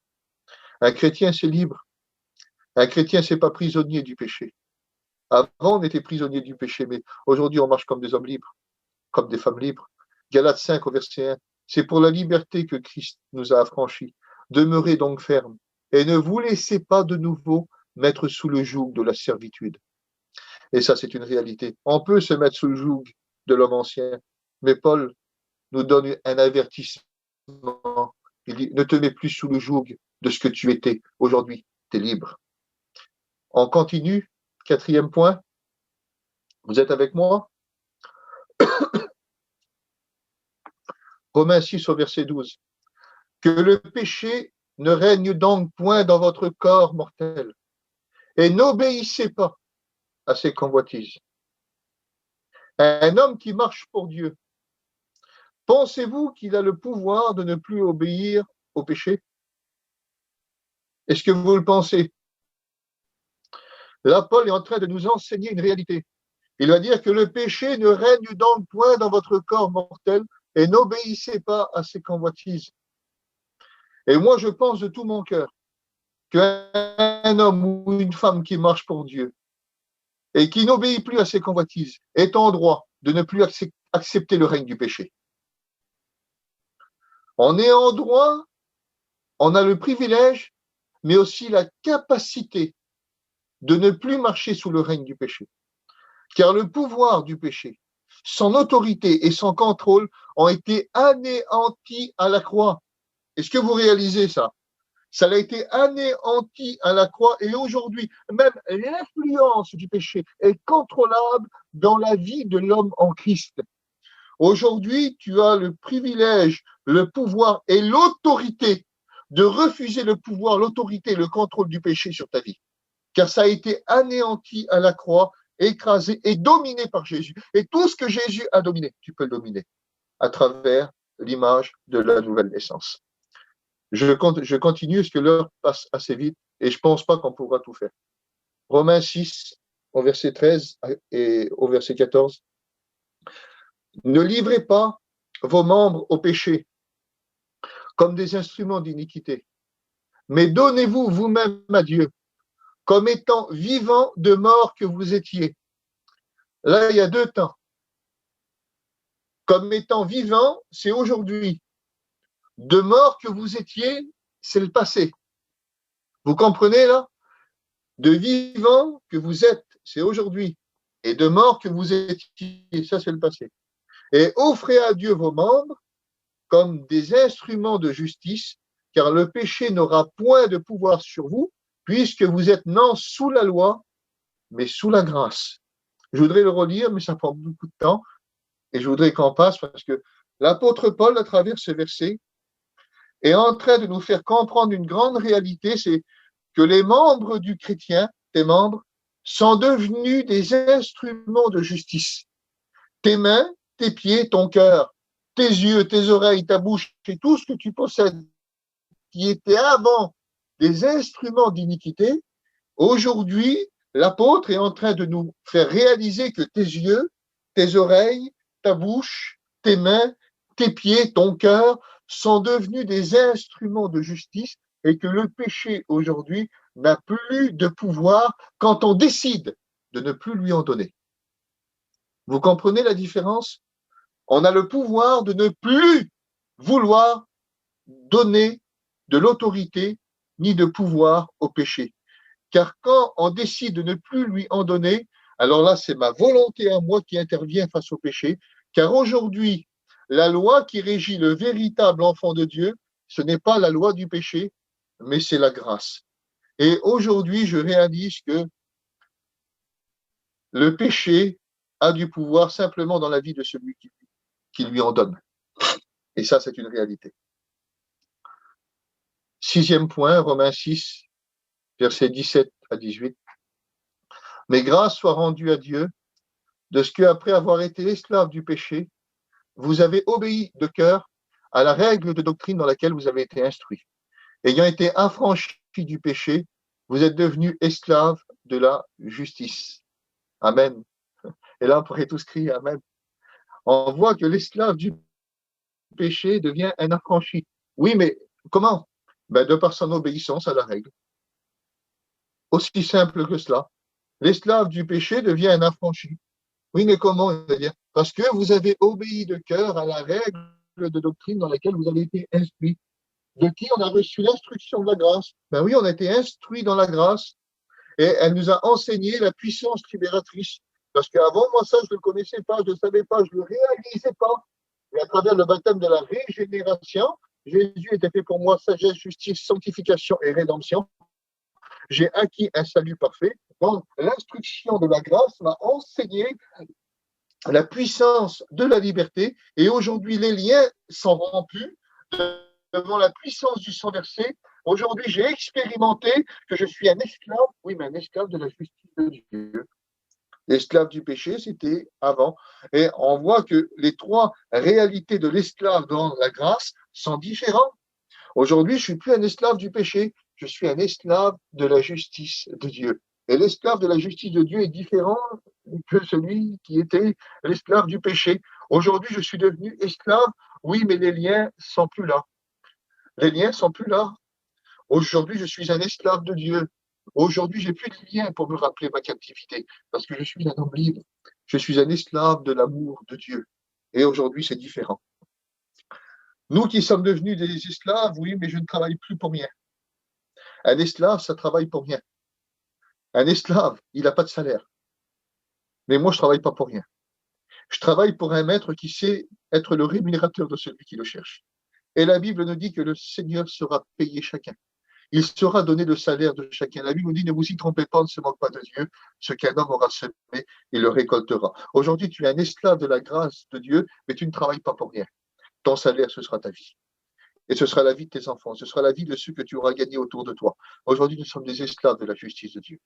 Un chrétien, c'est libre. Un chrétien, c'est pas prisonnier du péché. Avant, on était prisonnier du péché, mais aujourd'hui, on marche comme des hommes libres, comme des femmes libres. Galates 5, au verset 1, c'est pour la liberté que Christ nous a affranchis. Demeurez donc fermes et ne vous laissez pas de nouveau mettre sous le joug de la servitude. Et ça, c'est une réalité. On peut se mettre sous le joug de l'homme ancien, mais Paul nous donne un avertissement. Il dit, ne te mets plus sous le joug de ce que tu étais. Aujourd'hui, tu es libre. On continue. 4e point. Vous êtes avec moi? Romains 6 au verset 12. Que le péché ne règne donc point dans votre corps mortel et n'obéissez pas à ses convoitises. Un homme qui marche pour Dieu, pensez-vous qu'il a le pouvoir de ne plus obéir au péché? Est-ce que vous le pensez? Là, Paul est en train de nous enseigner une réalité. Il va dire que le péché ne règne donc point dans votre corps mortel et n'obéissez pas à ses convoitises. Et moi, je pense de tout mon cœur qu'un homme ou une femme qui marche pour Dieu et qui n'obéit plus à ses convoitises est en droit de ne plus accepter le règne du péché. On est en droit, on a le privilège, mais aussi la capacité de ne plus marcher sous le règne du péché. Car le pouvoir du péché, son autorité et son contrôle ont été anéantis à la croix. Est-ce que vous réalisez ça? Ça a été anéanti à la croix et aujourd'hui, même l'influence du péché est contrôlable dans la vie de l'homme en Christ. Aujourd'hui, tu as le privilège, le pouvoir et l'autorité de refuser le pouvoir, l'autorité, le contrôle du péché sur ta vie. Car ça a été anéanti à la croix, écrasé et dominé par Jésus. Et tout ce que Jésus a dominé, tu peux le dominer à travers l'image de la nouvelle naissance. Je continue parce que l'heure passe assez vite et je ne pense pas qu'on pourra tout faire. Romains 6, au verset 13 et au verset 14. Ne livrez pas vos membres au péché comme des instruments d'iniquité, mais donnez-vous vous-même à Dieu comme étant vivants de mort que vous étiez. Là, il y a 2 temps. Comme étant vivant, c'est aujourd'hui. De mort que vous étiez, c'est le passé. Vous comprenez là? De vivant que vous êtes, c'est aujourd'hui. Et de mort que vous étiez, ça c'est le passé. Et offrez à Dieu vos membres comme des instruments de justice, car le péché n'aura point de pouvoir sur vous, puisque vous êtes non sous la loi, mais sous la grâce. Je voudrais le relire, mais ça prend beaucoup de temps. Et je voudrais qu'on passe parce que l'apôtre Paul, à travers ce verset, est en train de nous faire comprendre une grande réalité, c'est que les membres du chrétien, tes membres, sont devenus des instruments de justice. Tes mains, tes pieds, ton cœur, tes yeux, tes oreilles, ta bouche et tout ce que tu possèdes, qui était avant des instruments d'iniquité, aujourd'hui l'apôtre est en train de nous faire réaliser que tes yeux, tes oreilles, ta bouche, tes mains, tes pieds, ton cœur sont devenus des instruments de justice et que le péché aujourd'hui n'a plus de pouvoir quand on décide de ne plus lui en donner. Vous comprenez la différence? On a le pouvoir de ne plus vouloir donner de l'autorité ni de pouvoir au péché. Car quand on décide de ne plus lui en donner, alors là, c'est ma volonté à moi qui intervient face au péché. Car aujourd'hui, la loi qui régit le véritable enfant de Dieu, ce n'est pas la loi du péché, mais c'est la grâce. Et aujourd'hui, je réalise que le péché a du pouvoir simplement dans la vie de celui qui lui en donne. Et ça, c'est une réalité. 6e point, Romains 6, versets 17 à 18. Mais grâce soit rendue à Dieu de ce qu'après avoir été esclave du péché, vous avez obéi de cœur à la règle de doctrine dans laquelle vous avez été instruits. Ayant été affranchis du péché, vous êtes devenus esclaves de la justice. Amen. Et là, on pourrait tous crier Amen. On voit que l'esclave du péché devient un affranchi. Oui, mais comment? De par son obéissance à la règle. Aussi simple que cela. L'esclave du péché devient un affranchi. Oui, mais comment? Parce que vous avez obéi de cœur à la règle de doctrine dans laquelle vous avez été instruit. De qui on a reçu l'instruction de la grâce? Oui, on a été instruit dans la grâce et elle nous a enseigné la puissance libératrice. Parce qu'avant, moi, ça, je ne le connaissais pas, je ne le savais pas, je ne le réalisais pas. Et à travers le baptême de la régénération, Jésus était fait pour moi sagesse, justice, sanctification et rédemption. J'ai acquis un salut parfait. Donc, l'instruction de la grâce m'a enseigné la puissance de la liberté. Et aujourd'hui, les liens sont rompus devant la puissance du sang versé. Aujourd'hui, j'ai expérimenté que je suis un esclave, oui, mais un esclave de la justice de Dieu. L'esclave du péché, c'était avant. Et on voit que les trois réalités de l'esclave dans la grâce sont différentes. Aujourd'hui, je ne suis plus un esclave du péché, je suis un esclave de la justice de Dieu. Et l'esclave de la justice de Dieu est différent que celui qui était l'esclave du péché. Aujourd'hui, je suis devenu esclave, oui, mais les liens ne sont plus là. Les liens ne sont plus là. Aujourd'hui, je suis un esclave de Dieu. Aujourd'hui, j'ai plus de liens pour me rappeler ma captivité, parce que je suis un homme libre. Je suis un esclave de l'amour de Dieu. Et aujourd'hui, c'est différent. Nous qui sommes devenus des esclaves, oui, mais je ne travaille plus pour rien. Un esclave, ça travaille pour rien. Un esclave, il n'a pas de salaire. Mais moi, je ne travaille pas pour rien. Je travaille pour un maître qui sait être le rémunérateur de celui qui le cherche. Et la Bible nous dit que le Seigneur saura payer chacun. Il sera donné le salaire de chacun. La Bible nous dit, ne vous y trompez pas, on ne se moque pas de Dieu. Ce qu'un homme aura semé, il le récoltera. Aujourd'hui, tu es un esclave de la grâce de Dieu, mais tu ne travailles pas pour rien. Ton salaire, ce sera ta vie. Et ce sera la vie de tes enfants. Ce sera la vie de ceux que tu auras gagnés autour de toi. Aujourd'hui, nous sommes des esclaves de la justice de Dieu.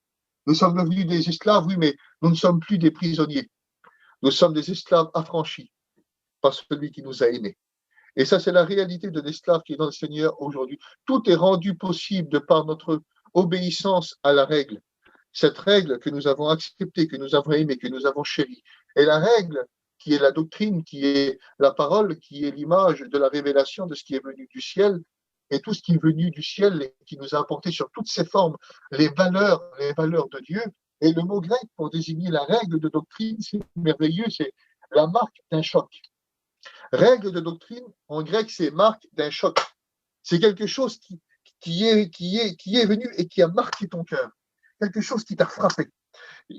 Nous sommes devenus des esclaves, oui, mais nous ne sommes plus des prisonniers. Nous sommes des esclaves affranchis par celui qui nous a aimés. Et ça, c'est la réalité de l'esclave qui est dans le Seigneur aujourd'hui. Tout est rendu possible de par notre obéissance à la règle. Cette règle que nous avons acceptée, que nous avons aimée, que nous avons chérie. Et la règle qui est la doctrine, qui est la parole, qui est l'image de la révélation de ce qui est venu du ciel. Et tout ce qui est venu du ciel et qui nous a apporté sur toutes ses formes les valeurs de Dieu. Et le mot grec pour désigner la règle de doctrine, c'est merveilleux, c'est la marque d'un choc. Règle de doctrine, en grec, c'est marque d'un choc. C'est quelque chose qui est venu et qui a marqué ton cœur. Quelque chose qui t'a frappé.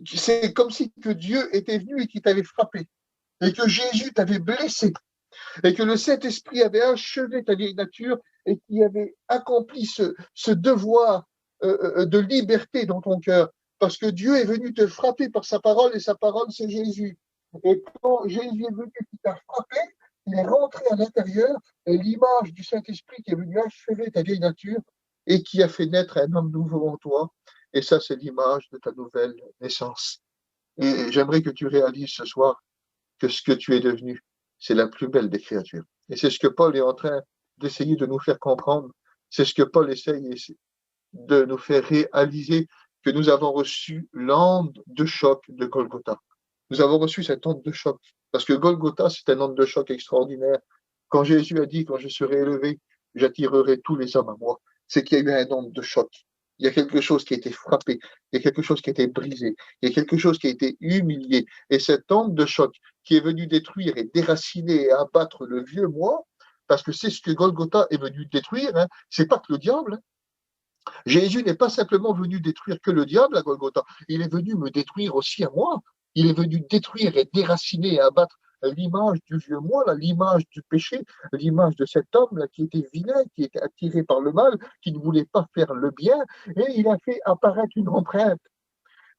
C'est comme si que Dieu était venu et qui t'avait frappé. Et que Jésus t'avait blessé. Et que le Saint-Esprit avait achevé ta vieille nature et qui avait accompli ce devoir de liberté dans ton cœur. Parce que Dieu est venu te frapper par sa parole et sa parole, c'est Jésus. Et quand Jésus est venu et qui t'a frappé, il est rentré à l'intérieur et l'image du Saint-Esprit qui est venu achever ta vieille nature et qui a fait naître un homme nouveau en toi. Et ça, c'est l'image de ta nouvelle naissance. Et j'aimerais que tu réalises ce soir que ce que tu es devenu, c'est la plus belle des créatures. Et c'est ce que Paul est en train d'essayer de nous faire comprendre. C'est ce que Paul essaye de nous faire réaliser que nous avons reçu l'onde de choc de Golgotha. Nous avons reçu cette onde de choc. Parce que Golgotha, c'est un onde de choc extraordinaire. Quand Jésus a dit, quand je serai élevé, j'attirerai tous les hommes à moi, c'est qu'il y a eu un onde de choc. Il y a quelque chose qui a été frappé, il y a quelque chose qui a été brisé, il y a quelque chose qui a été humilié. Et cette onde de choc qui est venue détruire et déraciner et abattre le vieux moi, parce que c'est ce que Golgotha est venu détruire, hein, c'est pas que le diable. Jésus n'est pas simplement venu détruire que le diable à Golgotha, il est venu me détruire aussi à moi. Il est venu détruire et déraciner et abattre l'image du vieux moi, l'image du péché, l'image de cet homme là qui était vilain, qui était attiré par le mal, qui ne voulait pas faire le bien, et il a fait apparaître une empreinte.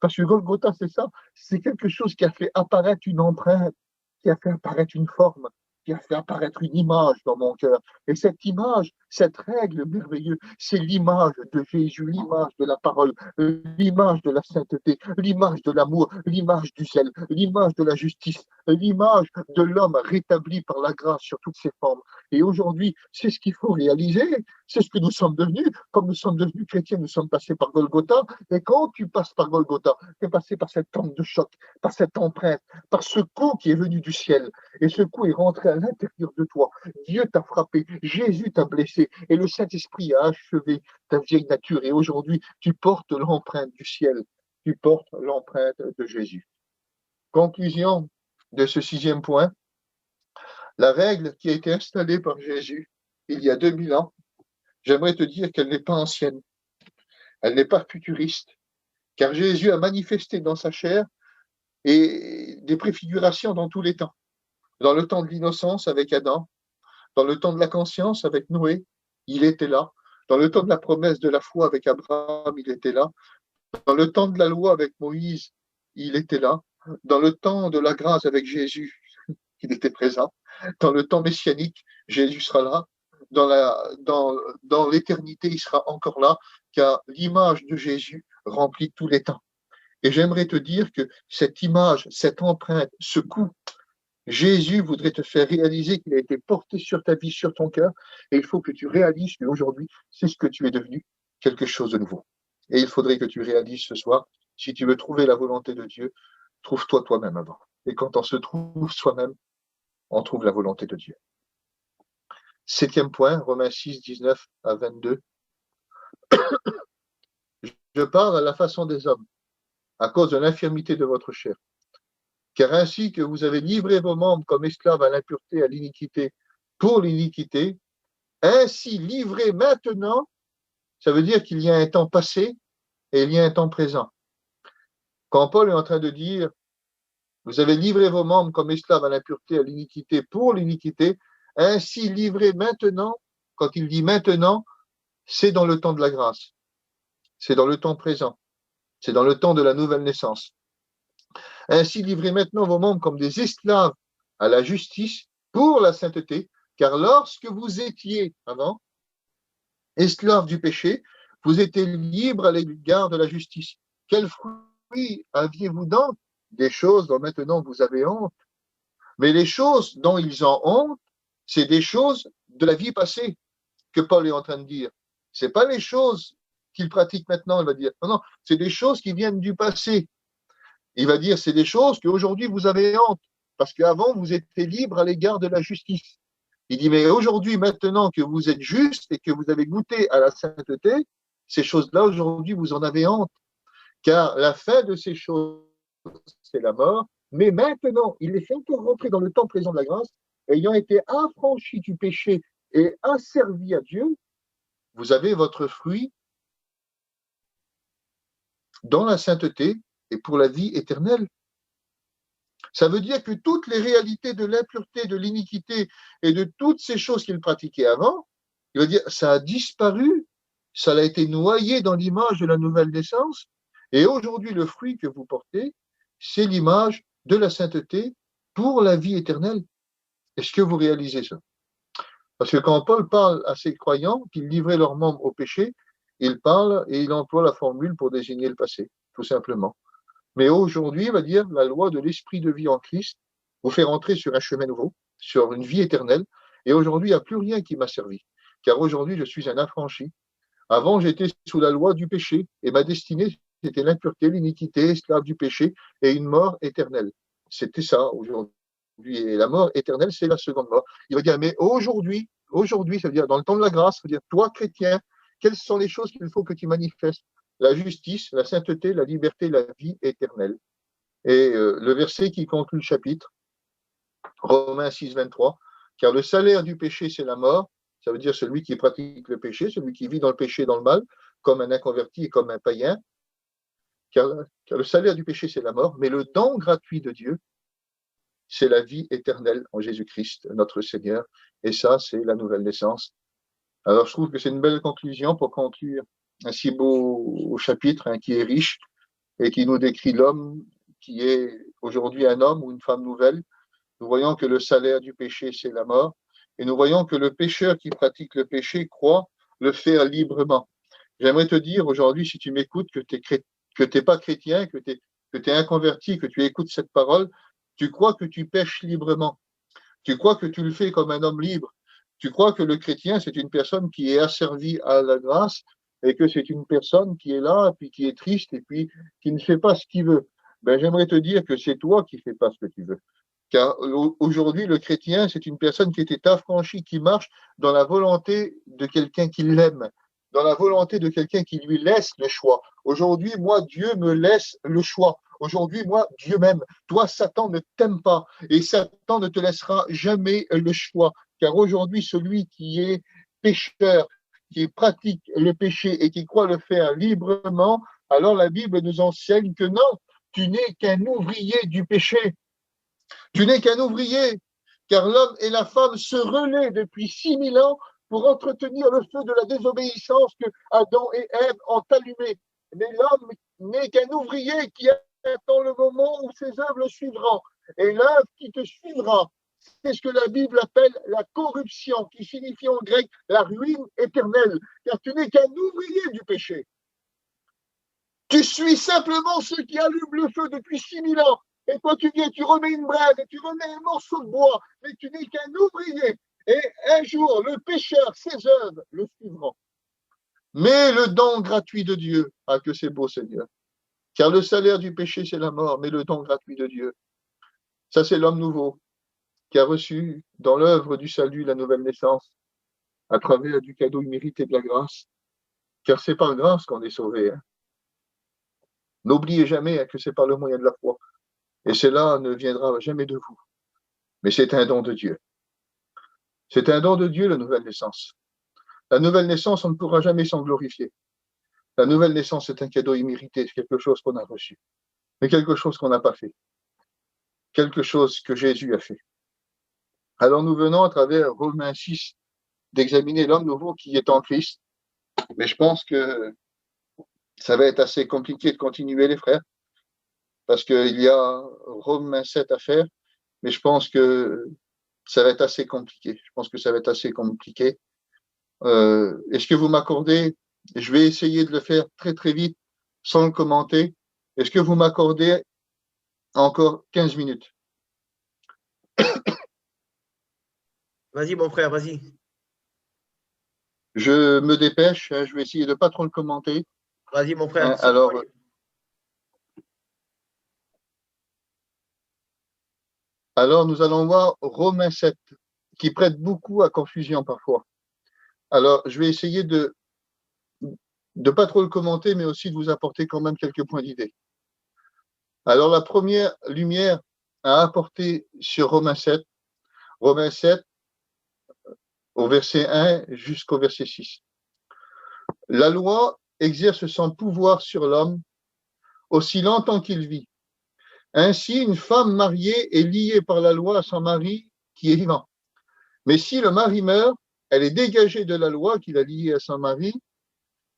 Parce que Golgotha, c'est ça, c'est quelque chose qui a fait apparaître une empreinte, qui a fait apparaître une forme, qui a fait apparaître une image dans mon cœur. Et cette image, cette règle merveilleuse, c'est l'image de Jésus, l'image de la parole, l'image de la sainteté, l'image de l'amour, l'image du zèle, l'image de la justice, l'image de l'homme rétabli par la grâce sur toutes ses formes. Et aujourd'hui, c'est ce qu'il faut réaliser, c'est ce que nous sommes devenus. Comme nous sommes devenus chrétiens, nous sommes passés par Golgotha. Et quand tu passes par Golgotha, tu es passé par cette onde de choc, par cette empreinte, par ce coup qui est venu du ciel. Et ce coup est rentré à l'intérieur de toi. Dieu t'a frappé, Jésus t'a blessé, et le Saint-Esprit a achevé ta vieille nature. Et aujourd'hui, tu portes l'empreinte du ciel, tu portes l'empreinte de Jésus. Conclusion de ce 6e point, la règle qui a été installée par Jésus il y a 2000 ans, j'aimerais te dire qu'elle n'est pas ancienne, elle n'est pas futuriste, car Jésus a manifesté dans sa chair et des préfigurations dans tous les temps. Dans le temps de l'innocence avec Adam, dans le temps de la conscience avec Noé, il était là. Dans le temps de la promesse de la foi avec Abraham, il était là. Dans le temps de la loi avec Moïse, il était là. Dans le temps de la grâce avec Jésus, il était présent. Dans le temps messianique, Jésus sera là. Dans l'éternité, il sera encore là, car l'image de Jésus remplit tous les temps. Et j'aimerais te dire que cette image, cette empreinte, ce coup, Jésus voudrait te faire réaliser qu'il a été porté sur ta vie, sur ton cœur, et il faut que tu réalises qu'aujourd'hui, c'est ce que tu es devenu, quelque chose de nouveau. Et il faudrait que tu réalises ce soir, si tu veux trouver la volonté de Dieu, trouve-toi toi-même avant. Et quand on se trouve soi-même, on trouve la volonté de Dieu. 7e point, Romains 6, 19 à 22. Je parle à la façon des hommes, à cause de l'infirmité de votre chair. Car ainsi que vous avez livré vos membres comme esclaves à l'impureté, à l'iniquité, pour l'iniquité, ainsi livrez maintenant, ça veut dire qu'il y a un temps passé et il y a un temps présent. Quand Paul est en train de dire, vous avez livré vos membres comme esclaves à l'impureté, à l'iniquité, pour l'iniquité, ainsi livrez maintenant, quand il dit maintenant, c'est dans le temps de la grâce, c'est dans le temps présent, c'est dans le temps de la nouvelle naissance. Ainsi livrez maintenant vos membres comme des esclaves à la justice pour la sainteté, car lorsque vous étiez avant esclaves du péché, vous étiez libres à l'égard de la justice. Quels fruits aviez-vous donc? Des choses dont maintenant vous avez honte. Mais les choses dont ils ont honte, c'est des choses de la vie passée que Paul est en train de dire. Ce n'est pas les choses qu'il pratique maintenant, il va dire. Non, non, c'est des choses qui viennent du passé. Il va dire, c'est des choses qu'aujourd'hui vous avez honte, parce qu'avant vous étiez libre à l'égard de la justice. Il dit, mais aujourd'hui, maintenant que vous êtes juste et que vous avez goûté à la sainteté, ces choses-là, aujourd'hui, vous en avez honte. Car la fin de ces choses, c'est la mort. Mais maintenant, il les fait encore rentrer dans le temps présent de la grâce, ayant été affranchis du péché et asservis à Dieu, vous avez votre fruit dans la sainteté et pour la vie éternelle. Ça veut dire que toutes les réalités de l'impureté, de l'iniquité et de toutes ces choses qu'il pratiquait avant, il veut dire ça a disparu, ça a été noyé dans l'image de la nouvelle naissance, et aujourd'hui le fruit que vous portez, c'est l'image de la sainteté pour la vie éternelle. Est-ce que vous réalisez ça? Parce que quand Paul parle à ses croyants qu'ils livraient leurs membres au péché, il parle et il emploie la formule pour désigner le passé, tout simplement. Mais aujourd'hui, il va dire, la loi de l'esprit de vie en Christ vous fait rentrer sur un chemin nouveau, sur une vie éternelle. Et aujourd'hui, il n'y a plus rien qui m'a servi. Car aujourd'hui, je suis un affranchi. Avant, j'étais sous la loi du péché. Et ma destinée, c'était l'impureté, l'iniquité, esclave du péché et une mort éternelle. C'était ça aujourd'hui. Et la mort éternelle, c'est la seconde mort. Il va dire, mais aujourd'hui, ça veut dire dans le temps de la grâce, ça veut dire, toi, chrétien, quelles sont les choses qu'il faut que tu manifestes? La justice, la sainteté, la liberté, la vie éternelle. Et le verset qui conclut le chapitre, Romains 6, 23, car le salaire du péché, c'est la mort. Ça veut dire celui qui pratique le péché, celui qui vit dans le péché, dans le mal, comme un inconverti et comme un païen. Car le salaire du péché, c'est la mort, mais le don gratuit de Dieu, c'est la vie éternelle en Jésus-Christ, notre Seigneur. Et ça, c'est la nouvelle naissance. Alors, je trouve que c'est une belle conclusion pour conclure un si beau chapitre, qui est riche et qui nous décrit l'homme qui est aujourd'hui un homme ou une femme nouvelle. Nous voyons que le salaire du péché, c'est la mort. Et nous voyons que le pécheur qui pratique le péché croit le faire librement. J'aimerais te dire aujourd'hui, si tu m'écoutes, que tu n'es pas chrétien, que tu es inconverti, que tu écoutes cette parole, tu crois que tu pêches librement. Tu crois que tu le fais comme un homme libre. Tu crois que le chrétien, c'est une personne qui est asservie à la grâce et que c'est une personne qui est là, puis qui est triste et puis qui ne fait pas ce qu'il veut. Ben, j'aimerais te dire que c'est toi qui ne fais pas ce que tu veux. Car aujourd'hui, le chrétien, c'est une personne qui était affranchie, qui marche dans la volonté de quelqu'un qui l'aime, dans la volonté de quelqu'un qui lui laisse le choix. Aujourd'hui, moi, Dieu me laisse le choix. Aujourd'hui, moi, Dieu m'aime. Toi, Satan ne t'aime pas et Satan ne te laissera jamais le choix. Car aujourd'hui, celui qui est pécheur, qui pratique le péché et qui croit le faire librement, alors la Bible nous enseigne que non, tu n'es qu'un ouvrier du péché. Tu n'es qu'un ouvrier, car l'homme et la femme se relaient depuis 6000 ans pour entretenir le feu de la désobéissance que Adam et Ève ont allumé. Mais l'homme n'est qu'un ouvrier qui attend le moment où ses œuvres le suivront. Et l'œuvre qui te suivra, c'est ce que la Bible appelle la corruption, qui signifie en grec la ruine éternelle, car tu n'es qu'un ouvrier du péché. Tu suis simplement ceux qui allument le feu depuis 6000 ans. Et toi, tu viens, tu remets une braise et tu remets un morceau de bois, mais tu n'es qu'un ouvrier. Et un jour, le pécheur, ses œuvres le suivront. Mais le don gratuit de Dieu, ah que c'est beau Seigneur, car le salaire du péché, c'est la mort, mais le don gratuit de Dieu, ça c'est l'homme nouveau qui a reçu dans l'œuvre du salut la nouvelle naissance à travers du cadeau immérité de la grâce, car c'est par grâce qu'on est sauvé. N'oubliez jamais que c'est par le moyen de la foi. Et cela ne viendra jamais de vous. Mais c'est un don de Dieu. C'est un don de Dieu, la nouvelle naissance. La nouvelle naissance, on ne pourra jamais s'en glorifier. La nouvelle naissance, c'est un cadeau immérité, c'est quelque chose qu'on a reçu. Mais quelque chose qu'on n'a pas fait. Quelque chose que Jésus a fait. Alors nous venons à travers Romains 6 d'examiner l'homme nouveau qui est en Christ. Mais je pense que ça va être assez compliqué de continuer, les frères, parce qu'il y a Romains 7 à faire, mais je pense que ça va être assez compliqué. Je pense que ça va être assez compliqué. Est-ce que vous m'accordez, je vais essayer de le faire très très vite, sans le commenter, est-ce que vous m'accordez encore 15 minutes?
Vas-y, mon frère, vas-y.
Je me dépêche, je vais essayer de ne pas trop le commenter.
Vas-y, mon frère.
Alors, nous allons voir Romains 7, qui prête beaucoup à confusion parfois. Alors, je vais essayer de pas trop le commenter, mais aussi de vous apporter quand même quelques points d'idée. Alors, la première lumière à apporter sur Romains 7, au verset 1 jusqu'au verset 6. La loi exerce son pouvoir sur l'homme aussi longtemps qu'il vit. Ainsi, une femme mariée est liée par la loi à son mari qui est vivant. Mais si le mari meurt, elle est dégagée de la loi qui l'a liée à son mari.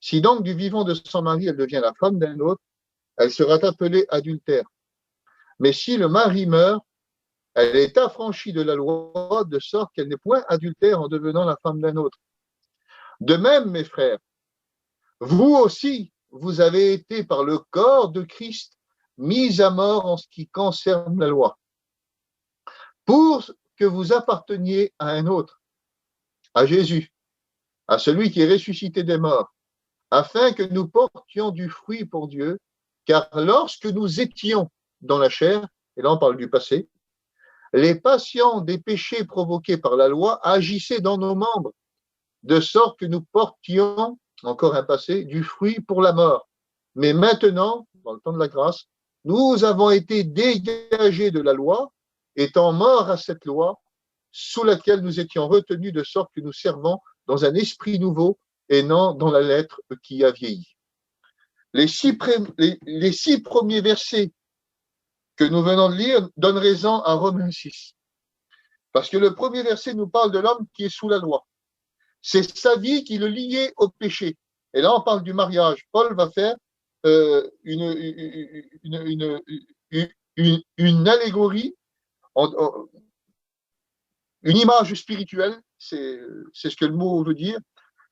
Si donc du vivant de son mari, elle devient la femme d'un autre, elle sera appelée adultère. Mais si le mari meurt, elle est affranchie de la loi de sorte qu'elle n'est point adultère en devenant la femme d'un autre. De même, mes frères, vous aussi, vous avez été par le corps de Christ mis à mort en ce qui concerne la loi, pour que vous apparteniez à un autre, à Jésus, à celui qui est ressuscité des morts, afin que nous portions du fruit pour Dieu, Car lorsque nous étions dans la chair, et là on parle du passé, les passions des péchés provoqués par la loi agissaient dans nos membres, de sorte que nous portions, encore un passé, du fruit pour la mort. Mais maintenant, dans le temps de la grâce, nous avons été dégagés de la loi, étant morts à cette loi, sous laquelle nous étions retenus, de sorte que nous servons dans un esprit nouveau et non dans la lettre qui a vieilli. Les six premiers versets que nous venons de lire donnent raison à Romains 6. Parce que le premier verset nous parle de l'homme qui est sous la loi. C'est sa vie qui le liait au péché. Et là, on parle du mariage. Paul va faire une allégorie, une image spirituelle, c'est ce que le mot veut dire.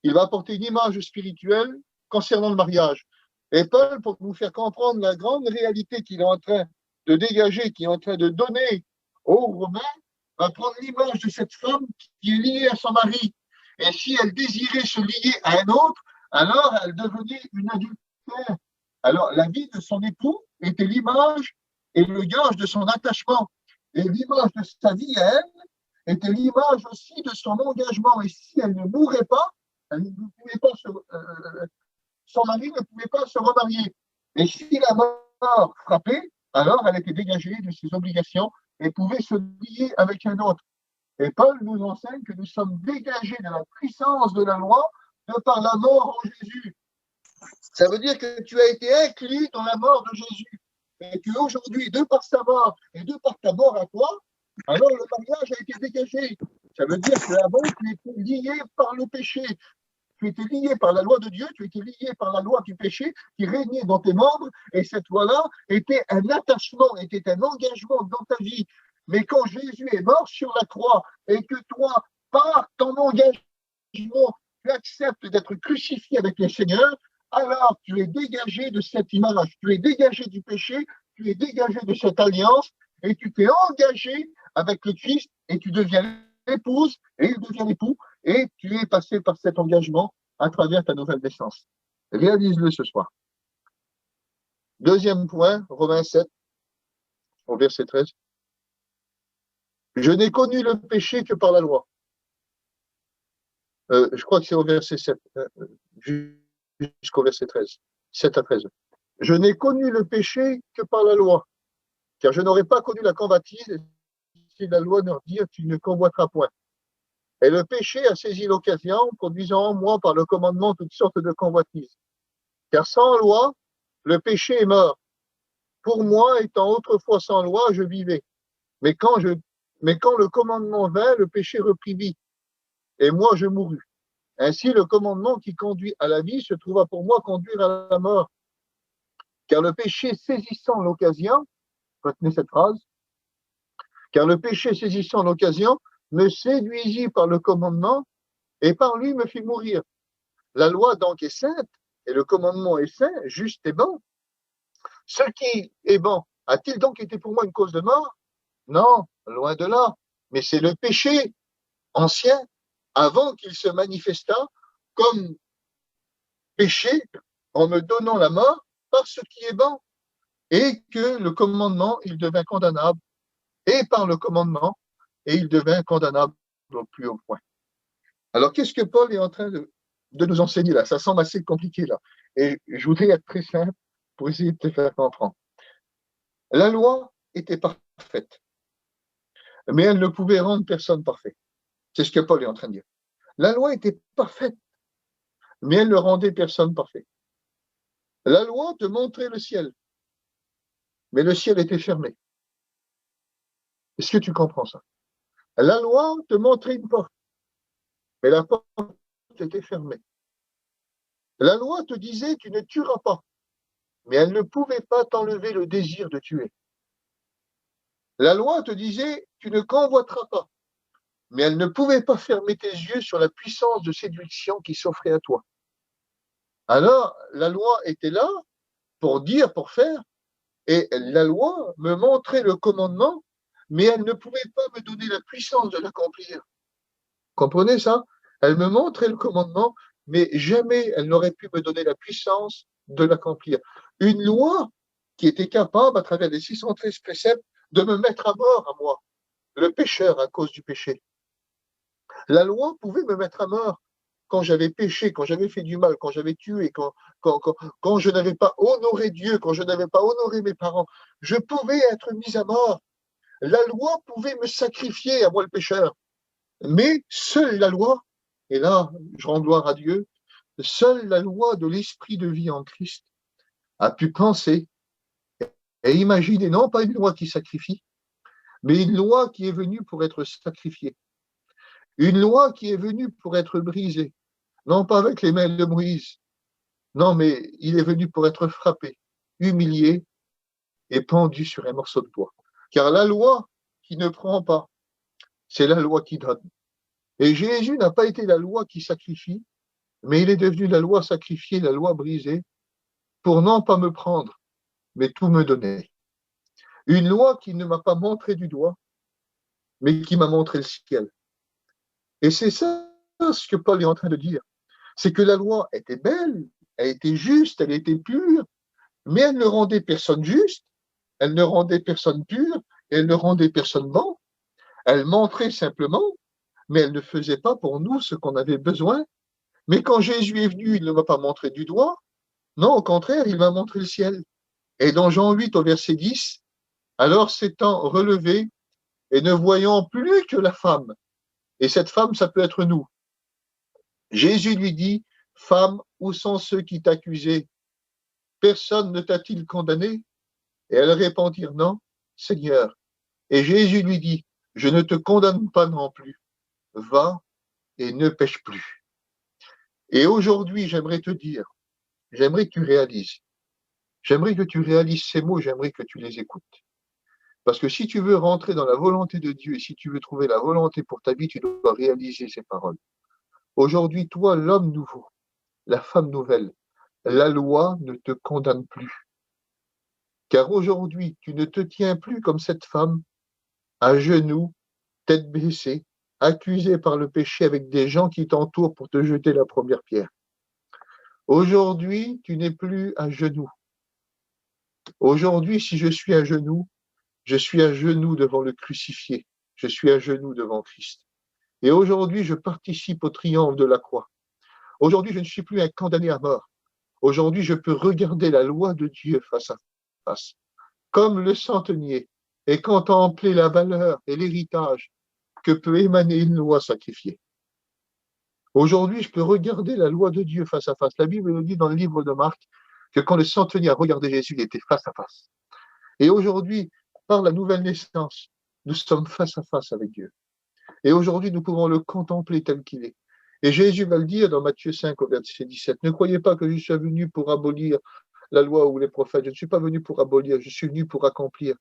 Il va apporter une image spirituelle concernant le mariage. Et Paul, pour nous faire comprendre la grande réalité qu'il est en train de dégager, qu'il est en train de donner aux Romains, va prendre l'image de cette femme qui est liée à son mari. Et si elle désirait se lier à un autre, alors elle devenait une adultère. Alors la vie de son époux était l'image et le gage de son attachement. Et l'image de sa vie à elle était l'image aussi de son engagement. Et si elle ne mourait pas, elle ne pouvait pas son mari ne pouvait pas se remarier. Et si la mort frappait, alors elle était dégagée de ses obligations et pouvait se lier avec un autre. Et Paul nous enseigne que nous sommes dégagés de la puissance de la loi de par la mort en Jésus. Ça veut dire que tu as été inclus dans la mort de Jésus. Et qu'aujourd'hui, de par sa mort et de par ta mort à toi, alors le mariage a été dégagé. Ça veut dire qu'avant, tu étais lié par le péché. Tu étais lié par la loi de Dieu, tu étais lié par la loi du péché qui régnait dans tes membres, et cette loi-là était un attachement, était un engagement dans ta vie. Mais quand Jésus est mort sur la croix, et que toi, par ton engagement, tu acceptes d'être crucifié avec le Seigneur, alors tu es dégagé de cette image, tu es dégagé du péché, tu es dégagé de cette alliance, et tu t'es engagé avec le Christ, et tu deviens l'épouse, et il devient l'époux, et tu es passé par cet engagement à travers ta nouvelle naissance. Réalise-le ce soir. Deuxième point, Romains 7, au verset 13. Je n'ai connu le péché que par la loi. Je crois que c'est au verset 7, jusqu'au verset 13, 7 à 13. Je n'ai connu le péché que par la loi, car je n'aurais pas connu la convoitise si la loi ne dit tu ne convoiteras point. Et le péché a saisi l'occasion, produisant en moi par le commandement toutes sortes de convoitises. Car sans loi, le péché est mort. Pour moi, étant autrefois sans loi, je vivais. Mais quand le commandement vint, le péché reprit vie. Et moi, je mourus. Ainsi, le commandement qui conduit à la vie se trouva pour moi conduire à la mort. Car le péché saisissant l'occasion, retenez cette phrase, car le péché saisissant l'occasion me séduisit par le commandement et par lui me fit mourir. La loi donc est sainte et le commandement est saint, juste et bon. Ce qui est bon a-t-il donc été pour moi une cause de mort? Non, loin de là. Mais c'est le péché ancien, avant qu'il se manifestât comme péché en me donnant la mort par ce qui est bon. Et que le commandement, il devint condamnable. Et par le commandement, et il devint condamnable au plus haut point. Alors, qu'est-ce que Paul est en train de nous enseigner là? Ça semble assez compliqué là. Et je voudrais être très simple pour essayer de te faire comprendre. La loi était parfaite, mais elle ne pouvait rendre personne parfait. C'est ce que Paul est en train de dire. La loi était parfaite, mais elle ne rendait personne parfait. La loi te montrait le ciel, mais le ciel était fermé. Est-ce que tu comprends ça? La loi te montrait une porte, mais la porte était fermée. La loi te disait tu ne tueras pas, mais elle ne pouvait pas t'enlever le désir de tuer. La loi te disait tu ne convoiteras pas, mais elle ne pouvait pas fermer tes yeux sur la puissance de séduction qui s'offrait à toi. Alors, la loi était là pour dire, pour faire, et la loi me montrait le commandement, mais elle ne pouvait pas me donner la puissance de l'accomplir. Comprenez ça? Elle me montrait le commandement, mais jamais elle n'aurait pu me donner la puissance de l'accomplir. Une loi qui était capable, à travers les 613 préceptes, de me mettre à mort à moi, le pécheur, à cause du péché. La loi pouvait me mettre à mort quand j'avais péché, quand j'avais fait du mal, quand j'avais tué, quand je n'avais pas honoré Dieu, quand je n'avais pas honoré mes parents. Je pouvais être mis à mort. La loi pouvait me sacrifier à moi le pécheur. Mais seule la loi, et là je rends gloire à Dieu, seule la loi de l'esprit de vie en Christ a pu penser et imaginer, non pas une loi qui sacrifie, mais une loi qui est venue pour être sacrifiée. Une loi qui est venue pour être brisée, non pas avec les mains de Moïse, non, mais il est venu pour être frappé, humilié et pendu sur un morceau de bois. Car la loi qui ne prend pas, c'est la loi qui donne. Et Jésus n'a pas été la loi qui sacrifie, mais il est devenu la loi sacrifiée, la loi brisée, pour non pas me prendre, mais tout me donner. Une loi qui ne m'a pas montré du doigt, mais qui m'a montré le ciel. Et c'est ça ce que Paul est en train de dire. C'est que la loi était belle, elle était juste, elle était pure, mais elle ne rendait personne juste, elle ne rendait personne pur, elle ne rendait personne bon. Elle montrait simplement, mais elle ne faisait pas pour nous ce qu'on avait besoin. Mais quand Jésus est venu, il ne m'a pas montré du doigt. Non, au contraire, il m'a montré le ciel. Et dans Jean 8, au verset 10, alors s'étant relevé et ne voyant plus que la femme, et cette femme, ça peut être nous, Jésus lui dit, femme, où sont ceux qui t'accusaient? Personne ne t'a-t-il condamné? Et elle répondit, non, Seigneur. Et Jésus lui dit, je ne te condamne pas non plus. Va et ne pêche plus. Et aujourd'hui, j'aimerais te dire, j'aimerais que tu réalises ces mots, j'aimerais que tu les écoutes. Parce que si tu veux rentrer dans la volonté de Dieu et si tu veux trouver la volonté pour ta vie, tu dois réaliser ces paroles. Aujourd'hui, toi, l'homme nouveau, la femme nouvelle, la loi ne te condamne plus. Car aujourd'hui, tu ne te tiens plus comme cette femme, à genoux, tête baissée, accusée par le péché avec des gens qui t'entourent pour te jeter la première pierre. Aujourd'hui, tu n'es plus à genoux. Aujourd'hui, si je suis à genoux, je suis à genoux devant le crucifié. Je suis à genoux devant Christ. Et aujourd'hui, je participe au triomphe de la croix. Aujourd'hui, je ne suis plus un condamné à mort. Aujourd'hui, je peux regarder la loi de Dieu face à face, comme le centenier, et contempler la valeur et l'héritage que peut émaner une loi sacrifiée. Aujourd'hui, je peux regarder la loi de Dieu face à face. La Bible nous dit dans le livre de Marc que quand le centenier a regardé Jésus, il était face à face. Et aujourd'hui, par la nouvelle naissance, nous sommes face à face avec Dieu. Et aujourd'hui, nous pouvons le contempler tel qu'il est. Et Jésus va le dire dans Matthieu 5 au verset 17. Ne croyez pas que je suis venu pour abolir la loi ou les prophètes. Je ne suis pas venu pour abolir, je suis venu pour accomplir.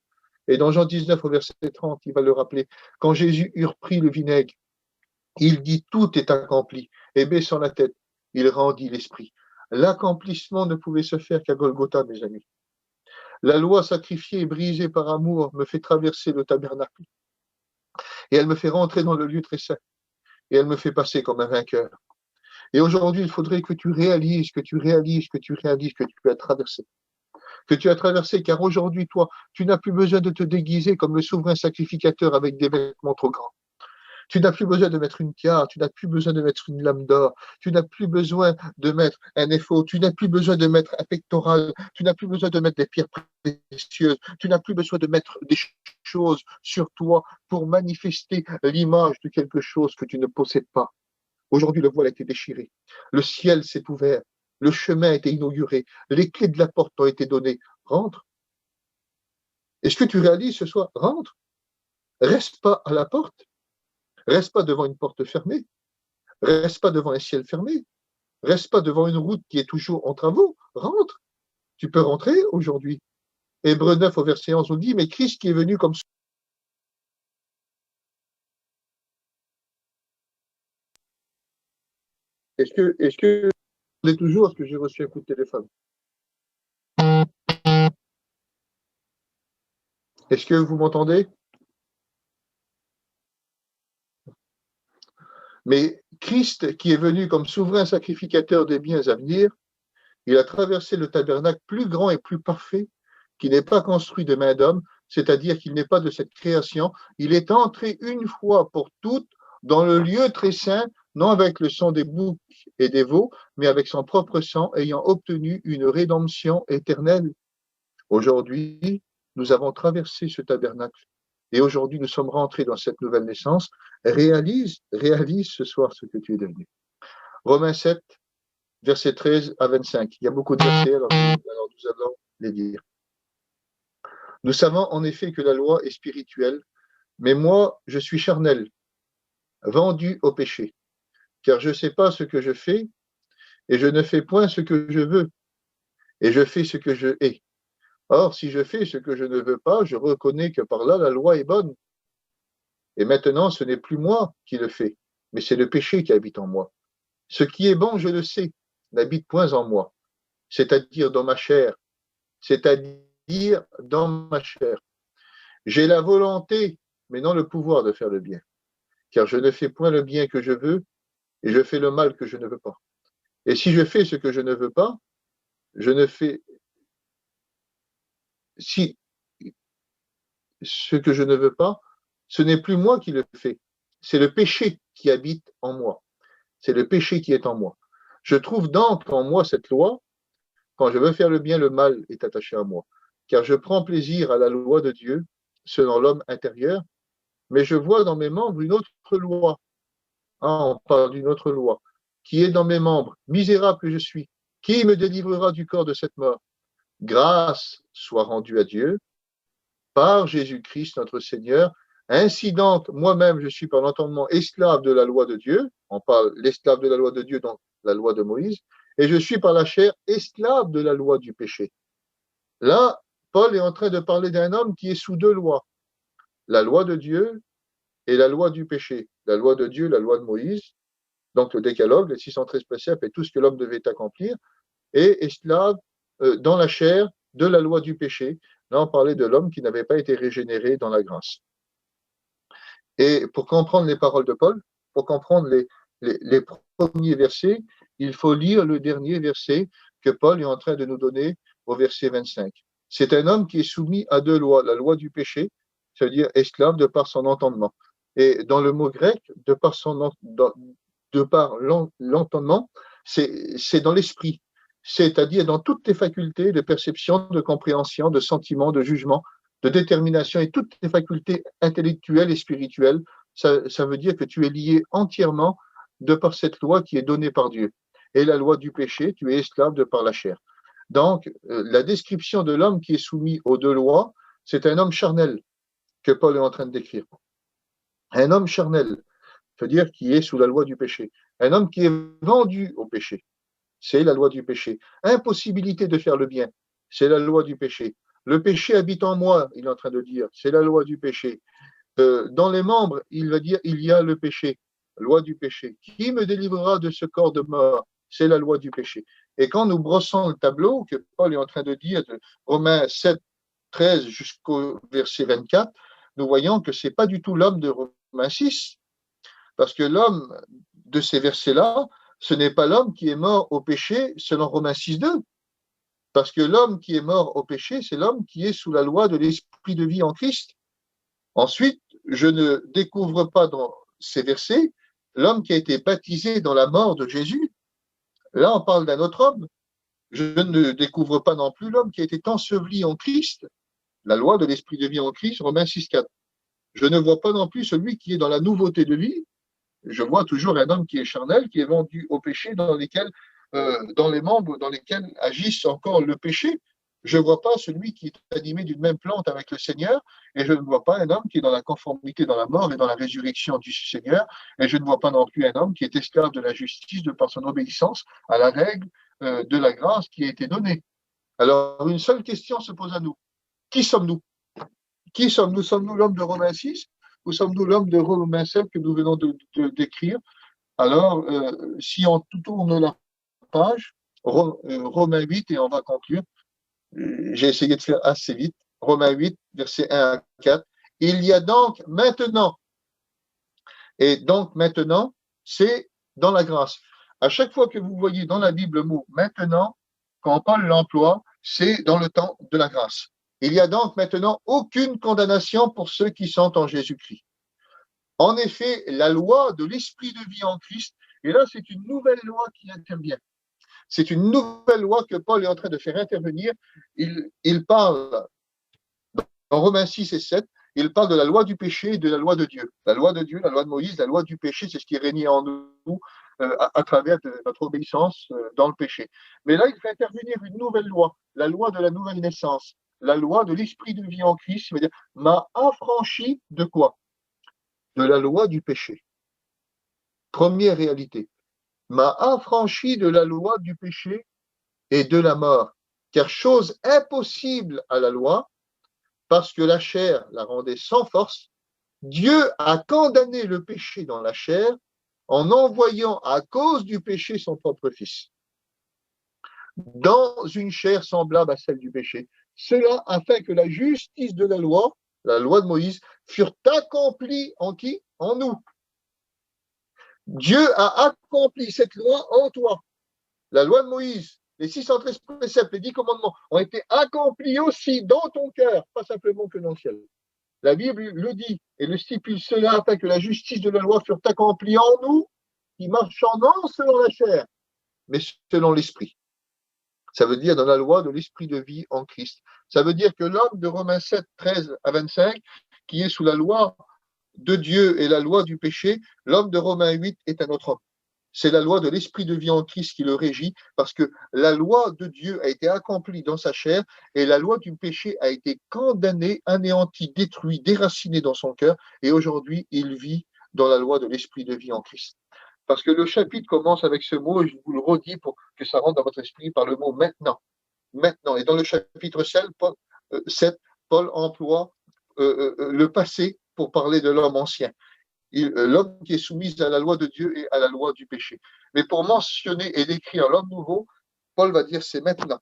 Et dans Jean 19 au verset 30, il va le rappeler. Quand Jésus eut repris le vinaigre, il dit tout est accompli. Et baissant la tête, il rendit l'esprit. L'accomplissement ne pouvait se faire qu'à Golgotha, mes amis. La loi sacrifiée et brisée par amour me fait traverser le tabernacle. Et elle me fait rentrer dans le lieu très saint. Et elle me fait passer comme un vainqueur. Et aujourd'hui, il faudrait que tu réalises que tu as traversé. Que tu as traversé, car aujourd'hui, toi, tu n'as plus besoin de te déguiser comme le souverain sacrificateur avec des vêtements trop grands. Tu n'as plus besoin de mettre une tiare, tu n'as plus besoin de mettre une lame d'or, tu n'as plus besoin de mettre un éphod, tu n'as plus besoin de mettre un pectoral, tu n'as plus besoin de mettre des pierres précieuses, tu n'as plus besoin de mettre des choses sur toi pour manifester l'image de quelque chose que tu ne possèdes pas. Aujourd'hui, le voile a été déchiré, le ciel s'est ouvert, le chemin a été inauguré, les clés de la porte t'ont été données. Rentre. Est-ce que tu réalises ce soir? Rentre. Reste pas à la porte. Reste pas devant une porte fermée. Reste pas devant un ciel fermé. Reste pas devant une route qui est toujours en travaux. Rentre. Tu peux rentrer aujourd'hui. Hébreux 9 au verset 11 on dit, mais Christ qui est venu comme est-ce que vous êtes toujours, est-ce que j'ai reçu un coup de téléphone? Est-ce que vous m'entendez? Mais Christ qui est venu comme souverain sacrificateur des biens à venir, il a traversé le tabernacle plus grand et plus parfait qui n'est pas construit de main d'homme, c'est-à-dire qu'il n'est pas de cette création. Il est entré une fois pour toutes dans le lieu très saint, non avec le sang des boucs et des veaux, mais avec son propre sang, ayant obtenu une rédemption éternelle. Aujourd'hui, nous avons traversé ce tabernacle et aujourd'hui, nous sommes rentrés dans cette nouvelle naissance. Réalise ce soir ce que tu es devenu. Romains 7, versets 13 à 25. Il y a beaucoup de versets, alors nous allons les dire. Nous savons en effet que la loi est spirituelle, mais moi, je suis charnel, vendu au péché, car je ne sais pas ce que je fais, et je ne fais point ce que je veux, et je fais ce que je hais. Or, si je fais ce que je ne veux pas, je reconnais que par là, la loi est bonne. Et maintenant, ce n'est plus moi qui le fais, mais c'est le péché qui habite en moi. Ce qui est bon, je le sais, n'habite point en moi, c'est-à-dire dans ma chair, c'est-à-dire dans ma chair. J'ai la volonté, mais non le pouvoir de faire le bien, car je ne fais point le bien que je veux, et je fais le mal que je ne veux pas. Et si je fais ce que je ne veux pas, je ne fais... Si ce que je ne veux pas, ce n'est plus moi qui le fais, c'est le péché qui habite en moi. C'est le péché qui est en moi. Je trouve donc en moi cette loi. Quand je veux faire le bien, le mal est attaché à moi. Car je prends plaisir à la loi de Dieu, selon l'homme intérieur, mais je vois dans mes membres une autre loi. On parle d'une autre loi, qui est dans mes membres. Misérable que je suis, qui me délivrera du corps de cette mort? Grâce soit rendue à Dieu, par Jésus-Christ notre Seigneur. Ainsi donc, moi-même, je suis par l'entendement esclave de la loi de Dieu. On parle l'esclave de la loi de Dieu, donc la loi de Moïse. Et je suis par la chair esclave de la loi du péché. Là, Paul est en train de parler d'un homme qui est sous deux lois. La loi de Dieu et la loi du péché. La loi de Dieu, la loi de Moïse, donc le décalogue, les 613 préceptes et tout ce que l'homme devait accomplir, et esclave dans la chair de la loi du péché. Là, on parlait de l'homme qui n'avait pas été régénéré dans la grâce. Et pour comprendre les paroles de Paul, pour comprendre les premiers versets, il faut lire le dernier verset que Paul est en train de nous donner au verset 25. C'est un homme qui est soumis à deux lois, la loi du péché, c'est-à-dire esclave de par son entendement. Et dans le mot grec, de par l'entendement, c'est dans l'esprit, c'est-à-dire dans toutes tes facultés de perception, de compréhension, de sentiment, de jugement, de détermination et toutes tes facultés intellectuelles et spirituelles. Ça veut dire que tu es lié entièrement de par cette loi qui est donnée par Dieu. Et la loi du péché, tu es esclave de par la chair. Donc, la description de l'homme qui est soumis aux deux lois, c'est un homme charnel que Paul est en train de décrire. Un homme charnel, c'est-à-dire qui est sous la loi du péché. Un homme qui est vendu au péché, c'est la loi du péché. Impossibilité de faire le bien, c'est la loi du péché. Le péché habite en moi, il est en train de dire, c'est la loi du péché. Dans les membres, il va dire, il y a le péché, loi du péché. Qui me délivrera de ce corps de mort? C'est la loi du péché. Et quand nous brossons le tableau que Paul est en train de dire, de Romains 7, 13 jusqu'au verset 24, nous voyons que ce n'est pas du tout l'homme de Romains 6, parce que l'homme de ces versets-là, ce n'est pas l'homme qui est mort au péché selon Romains 6, 2. Parce que l'homme qui est mort au péché, c'est l'homme qui est sous la loi de l'esprit de vie en Christ. Ensuite, je ne découvre pas dans ces versets l'homme qui a été baptisé dans la mort de Jésus. Là, on parle d'un autre homme. Je ne découvre pas non plus l'homme qui a été enseveli en Christ, la loi de l'esprit de vie en Christ, Romains 6, 4. Je ne vois pas non plus celui qui est dans la nouveauté de vie. Je vois toujours un homme qui est charnel, qui est vendu au péché, dans les membres dans lesquels agissent encore le péché. Je ne vois pas celui qui est animé d'une même plante avec le Seigneur, et je ne vois pas un homme qui est dans la conformité dans la mort et dans la résurrection du Seigneur, et je ne vois pas non plus un homme qui est esclave de la justice de par son obéissance à la règle de la grâce qui a été donnée. Alors, une seule question se pose à nous. Qui sommes-nous? Qui sommes-nous? Sommes-nous l'homme de Romains 6 ou sommes-nous l'homme de Romains 7 que nous venons de décrire? Alors, si on tourne la page, Romains 8, et on va conclure. J'ai essayé de faire assez vite. Romains 8, versets 1 à 4. Il y a donc maintenant. Et donc maintenant, c'est dans la grâce. À chaque fois que vous voyez dans la Bible le mot maintenant, quand Paul l'emploie, c'est dans le temps de la grâce. Il n'y a donc maintenant aucune condamnation pour ceux qui sont en Jésus-Christ. En effet, la loi de l'esprit de vie en Christ, et là c'est une nouvelle loi qui intervient. C'est une nouvelle loi que Paul est en train de faire intervenir. Il parle, dans Romains 6 et 7, il parle de la loi du péché et de la loi de Dieu. La loi de Dieu, la loi de Moïse, la loi du péché, c'est ce qui régnait en nous à travers notre obéissance dans le péché. Mais là, il fait intervenir une nouvelle loi, la loi de la nouvelle naissance, la loi de l'esprit de vie en Christ, c'est-à-dire m'a affranchi de quoi? De la loi du péché. Première réalité. M'a affranchi de la loi du péché et de la mort. Car chose impossible à la loi, parce que la chair la rendait sans force, Dieu a condamné le péché dans la chair en envoyant à cause du péché son propre Fils, dans une chair semblable à celle du péché. Cela afin que la justice de la loi de Moïse, furent accomplie en qui? En nous. Dieu a accompli cette loi en toi. La loi de Moïse, les 613 préceptes, les 10 commandements ont été accomplis aussi dans ton cœur, pas simplement que dans le ciel. La Bible le dit et le stipule cela afin que la justice de la loi fût accomplie en nous, qui marchons non selon la chair, mais selon l'esprit. Ça veut dire dans la loi de l'esprit de vie en Christ. Ça veut dire que l'homme de Romains 7, 13 à 25, qui est sous la loi de Dieu et la loi du péché, l'homme de Romains 8 est un autre homme. C'est la loi de l'esprit de vie en Christ qui le régit, parce que la loi de Dieu a été accomplie dans sa chair et la loi du péché a été condamnée, anéantie, détruite, déracinée dans son cœur, et aujourd'hui il vit dans la loi de l'esprit de vie en Christ. Parce que le chapitre commence avec ce mot, et je vous le redis pour que ça rentre dans votre esprit par le mot maintenant. Maintenant. Et dans le chapitre 7, Paul emploie le passé pour parler de l'homme ancien. L'homme qui est soumis à la loi de Dieu et à la loi du péché. Mais pour mentionner et décrire l'homme nouveau, Paul va dire c'est maintenant.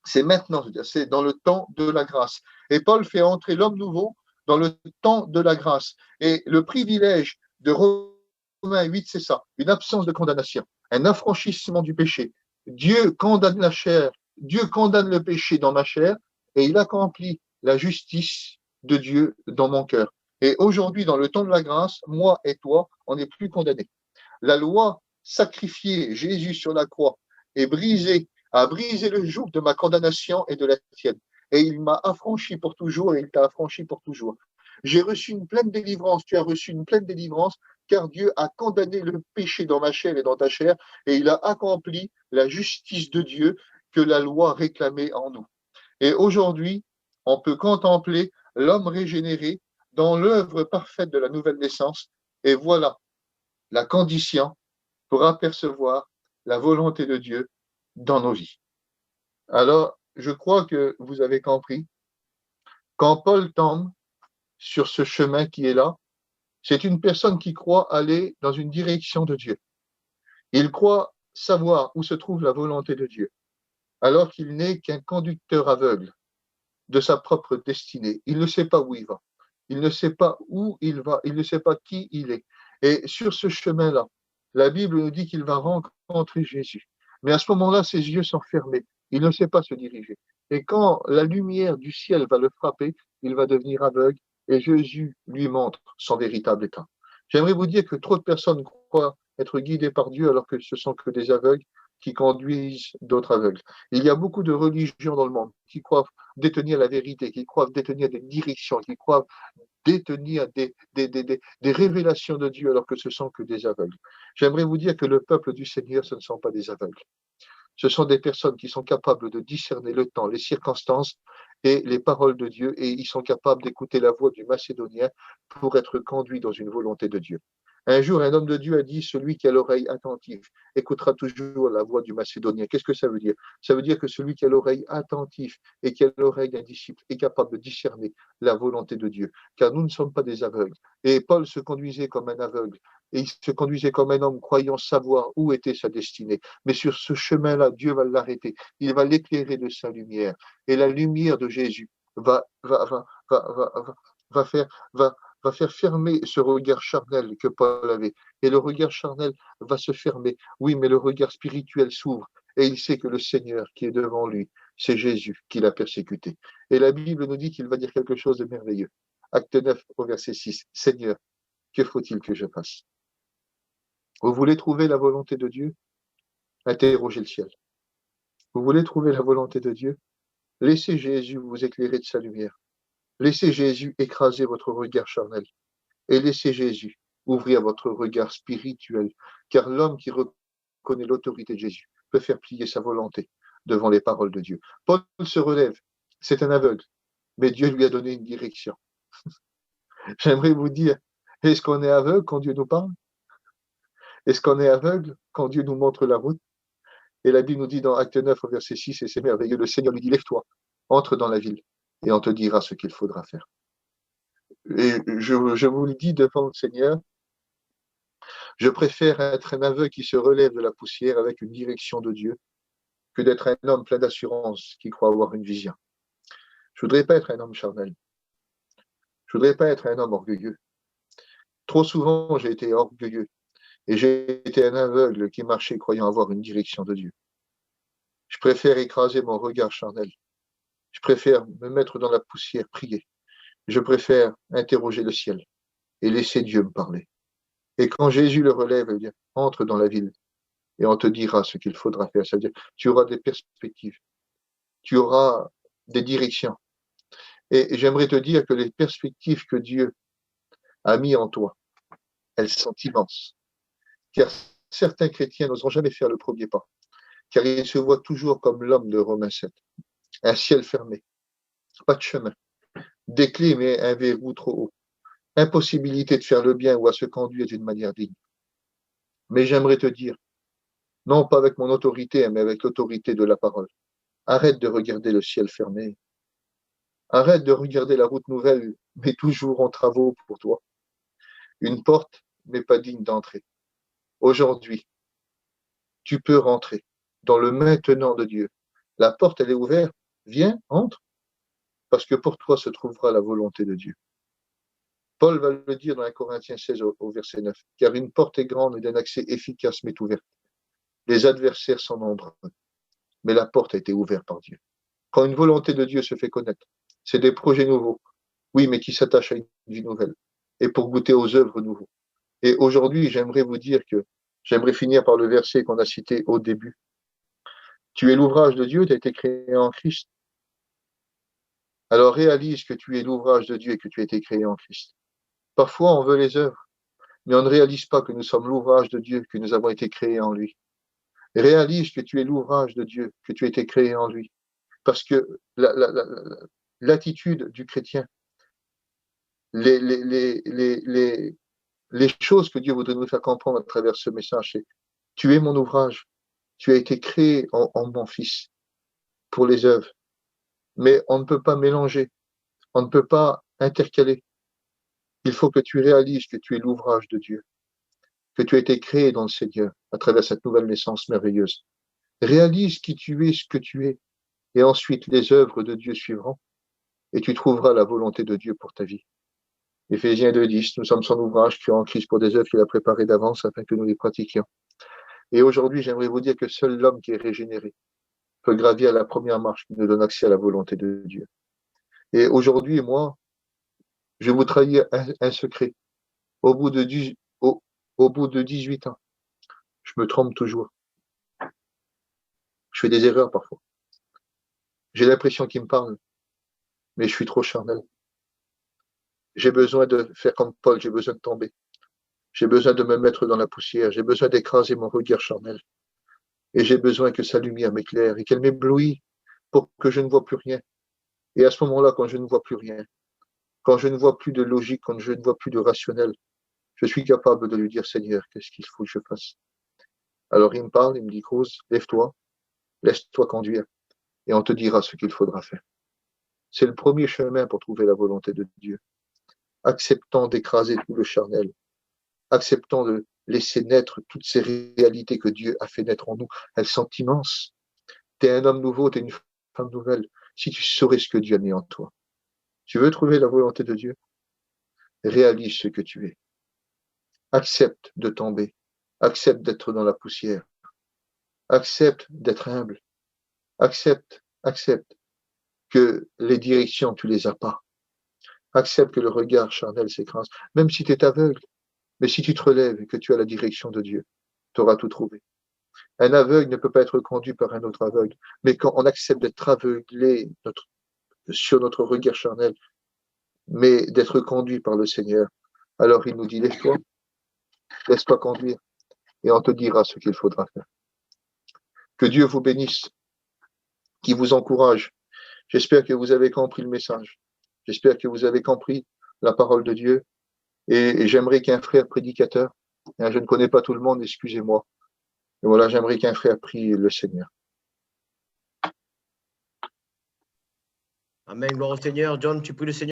C'est maintenant, c'est dans le temps de la grâce. Et Paul fait entrer l'homme nouveau dans le temps de la grâce. Et le privilège de Romains 8, c'est ça, une absence de condamnation, un affranchissement du péché. Dieu condamne la chair, Dieu condamne le péché dans ma chair et il accomplit la justice de Dieu dans mon cœur. Et aujourd'hui, dans le temps de la grâce, moi et toi, on n'est plus condamnés. La loi sacrifiée, Jésus sur la croix, est brisée, a brisé le joug de ma condamnation et de la tienne. Et il m'a affranchi pour toujours et il t'a affranchi pour toujours. J'ai reçu une pleine délivrance, tu as reçu une pleine délivrance, car Dieu a condamné le péché dans ma chair et dans ta chair, et il a accompli la justice de Dieu que la loi réclamait en nous. Et aujourd'hui, on peut contempler l'homme régénéré dans l'œuvre parfaite de la nouvelle naissance. Et voilà la condition pour apercevoir la volonté de Dieu dans nos vies. Alors, je crois que vous avez compris, quand Paul tombe sur ce chemin qui est là, c'est une personne qui croit aller dans une direction de Dieu. Il croit savoir où se trouve la volonté de Dieu, alors qu'il n'est qu'un conducteur aveugle de sa propre destinée. Il ne sait pas où il va. Il ne sait pas où il va, il ne sait pas qui il est. Et sur ce chemin-là, la Bible nous dit qu'il va rencontrer Jésus. Mais à ce moment-là, ses yeux sont fermés. Il ne sait pas se diriger. Et quand la lumière du ciel va le frapper, il va devenir aveugle et Jésus lui montre son véritable état. J'aimerais vous dire que trop de personnes croient être guidées par Dieu alors que ce sont que des aveugles qui conduisent d'autres aveugles. Il y a beaucoup de religions dans le monde qui croient détenir la vérité, qui croient détenir des directions, qui croient détenir des révélations de Dieu alors que ce sont que des aveugles. J'aimerais vous dire que le peuple du Seigneur, ce ne sont pas des aveugles. Ce sont des personnes qui sont capables de discerner le temps, les circonstances et les paroles de Dieu, et ils sont capables d'écouter la voix du Macédonien pour être conduits dans une volonté de Dieu. Un jour, un homme de Dieu a dit, celui qui a l'oreille attentive écoutera toujours la voix du Macédonien. Qu'est-ce que ça veut dire? Ça veut dire que celui qui a l'oreille attentive et qui a l'oreille d'un disciple est capable de discerner la volonté de Dieu, car nous ne sommes pas des aveugles. Et Paul se conduisait comme un aveugle, et il se conduisait comme un homme croyant savoir où était sa destinée. Mais sur ce chemin-là, Dieu va l'arrêter, il va l'éclairer de sa lumière, et la lumière de Jésus va faire fermer ce regard charnel que Paul avait. Et le regard charnel va se fermer. Oui, mais le regard spirituel s'ouvre. Et il sait que le Seigneur qui est devant lui c'est Jésus qui l'a persécuté. Et la Bible nous dit qu'il va dire quelque chose de merveilleux. Acte 9 au verset 6. Seigneur, que faut-il que je fasse? Vous voulez trouver la volonté de Dieu? Interrogez le ciel. Vous voulez trouver la volonté de Dieu? Laissez Jésus vous éclairer de sa lumière. Laissez Jésus écraser votre regard charnel. Et laissez Jésus ouvrir votre regard spirituel. Car l'homme qui reconnaît l'autorité de Jésus peut faire plier sa volonté devant les paroles de Dieu. Paul se relève. C'est un aveugle. Mais Dieu lui a donné une direction. J'aimerais vous dire, est-ce qu'on est aveugle quand Dieu nous parle? Est-ce qu'on est aveugle quand Dieu nous montre la route? Et la Bible nous dit dans Acte 9 au verset 6, et c'est merveilleux, le Seigneur lui dit, lève-toi, entre dans la ville, et on te dira ce qu'il faudra faire. Et je vous le dis devant le Seigneur, je préfère être un aveugle qui se relève de la poussière avec une direction de Dieu que d'être un homme plein d'assurance qui croit avoir une vision. Je ne voudrais pas être un homme charnel. Je ne voudrais pas être un homme orgueilleux. Trop souvent, j'ai été orgueilleux et j'ai été un aveugle qui marchait croyant avoir une direction de Dieu. Je préfère écraser mon regard charnel. Je préfère me mettre dans la poussière, prier. Je préfère interroger le ciel et laisser Dieu me parler. Et quand Jésus le relève, il dit, entre dans la ville et on te dira ce qu'il faudra faire. C'est-à-dire, tu auras des perspectives, tu auras des directions. Et j'aimerais te dire que les perspectives que Dieu a mis en toi, elles sont immenses. Car certains chrétiens n'oseront jamais faire le premier pas, car ils se voient toujours comme l'homme de Romains 7. Un ciel fermé, pas de chemin, des clés mais un verrou trop haut, impossibilité de faire le bien ou à se conduire d'une manière digne. Mais j'aimerais te dire, non pas avec mon autorité, mais avec l'autorité de la parole, arrête de regarder le ciel fermé, arrête de regarder la route nouvelle, mais toujours en travaux pour toi. Une porte, mais pas digne d'entrer. Aujourd'hui, tu peux rentrer dans le maintenant de Dieu. La porte, elle est ouverte. Viens, entre, parce que pour toi se trouvera la volonté de Dieu. Paul va le dire dans 1 Corinthiens 16 au verset 9. Car une porte est grande et d'un accès efficace m'est ouverte. Les adversaires sont nombreux, mais la porte a été ouverte par Dieu. Quand une volonté de Dieu se fait connaître, c'est des projets nouveaux, oui, mais qui s'attachent à une vie nouvelle, et pour goûter aux œuvres nouveaux. Et aujourd'hui, j'aimerais vous dire que j'aimerais finir par le verset qu'on a cité au début. Tu es l'ouvrage de Dieu, tu as été créé en Christ. Alors réalise que tu es l'ouvrage de Dieu et que tu as été créé en Christ. Parfois, on veut les œuvres, mais on ne réalise pas que nous sommes l'ouvrage de Dieu, que nous avons été créés en lui. Réalise que tu es l'ouvrage de Dieu, que tu as été créé en lui. Parce que l'attitude du chrétien, les choses que Dieu voudrait nous faire comprendre à travers ce message, c'est tu es mon ouvrage, tu as été créé en mon fils pour les œuvres. Mais on ne peut pas mélanger, on ne peut pas intercaler. Il faut que tu réalises que tu es l'ouvrage de Dieu, que tu as été créé dans le Seigneur à travers cette nouvelle naissance merveilleuse. Réalise qui tu es, ce que tu es, et ensuite les œuvres de Dieu suivront, et tu trouveras la volonté de Dieu pour ta vie. Éphésiens 2:10, nous sommes son ouvrage créé en Christ pour des œuvres qu'il a préparées d'avance afin que nous les pratiquions. Et aujourd'hui, j'aimerais vous dire que seul l'homme qui est régénéré peut gravir la première marche qui nous donne accès à la volonté de Dieu. Et aujourd'hui, moi, je vais vous trahir un secret. Au bout de 18 ans, je me trompe toujours. Je fais des erreurs parfois. J'ai l'impression qu'il me parle, mais je suis trop charnel. J'ai besoin de faire comme Paul, j'ai besoin de tomber. J'ai besoin de me mettre dans la poussière, j'ai besoin d'écraser mon regard charnel. Et j'ai besoin que sa lumière m'éclaire et qu'elle m'éblouisse pour que je ne vois plus rien. Et à ce moment-là, quand je ne vois plus rien, quand je ne vois plus de logique, quand je ne vois plus de rationnel, je suis capable de lui dire, Seigneur, qu'est-ce qu'il faut que je fasse? Alors il me parle, il me dit, Cruz, lève-toi, laisse-toi conduire, et on te dira ce qu'il faudra faire. C'est le premier chemin pour trouver la volonté de Dieu. Acceptant d'écraser tout le charnel, acceptant de laisser naître toutes ces réalités que Dieu a fait naître en nous. Elles sont immenses. Tu es un homme nouveau, tu es une femme nouvelle. Si tu saurais ce que Dieu a mis en toi. Tu veux trouver la volonté de Dieu? Réalise ce que tu es. Accepte de tomber. Accepte d'être dans la poussière. Accepte d'être humble. Accepte accepte que les directions, tu les as pas. Accepte que le regard charnel s'écrase, même si tu es aveugle. Mais si tu te relèves et que tu as la direction de Dieu, tu auras tout trouvé. Un aveugle ne peut pas être conduit par un autre aveugle. Mais quand on accepte d'être aveuglé sur notre regard charnel, mais d'être conduit par le Seigneur, alors il nous dit, lève-toi, laisse-toi conduire, et on te dira ce qu'il faudra faire. Que Dieu vous bénisse, qu'il vous encourage. J'espère que vous avez compris le message. J'espère que vous avez compris la parole de Dieu. Et j'aimerais qu'un frère prédicateur, je ne connais pas tout le monde, excusez-moi. Et voilà, j'aimerais qu'un frère prie le Seigneur.
Amen, gloire au Seigneur. John, tu pries le Seigneur.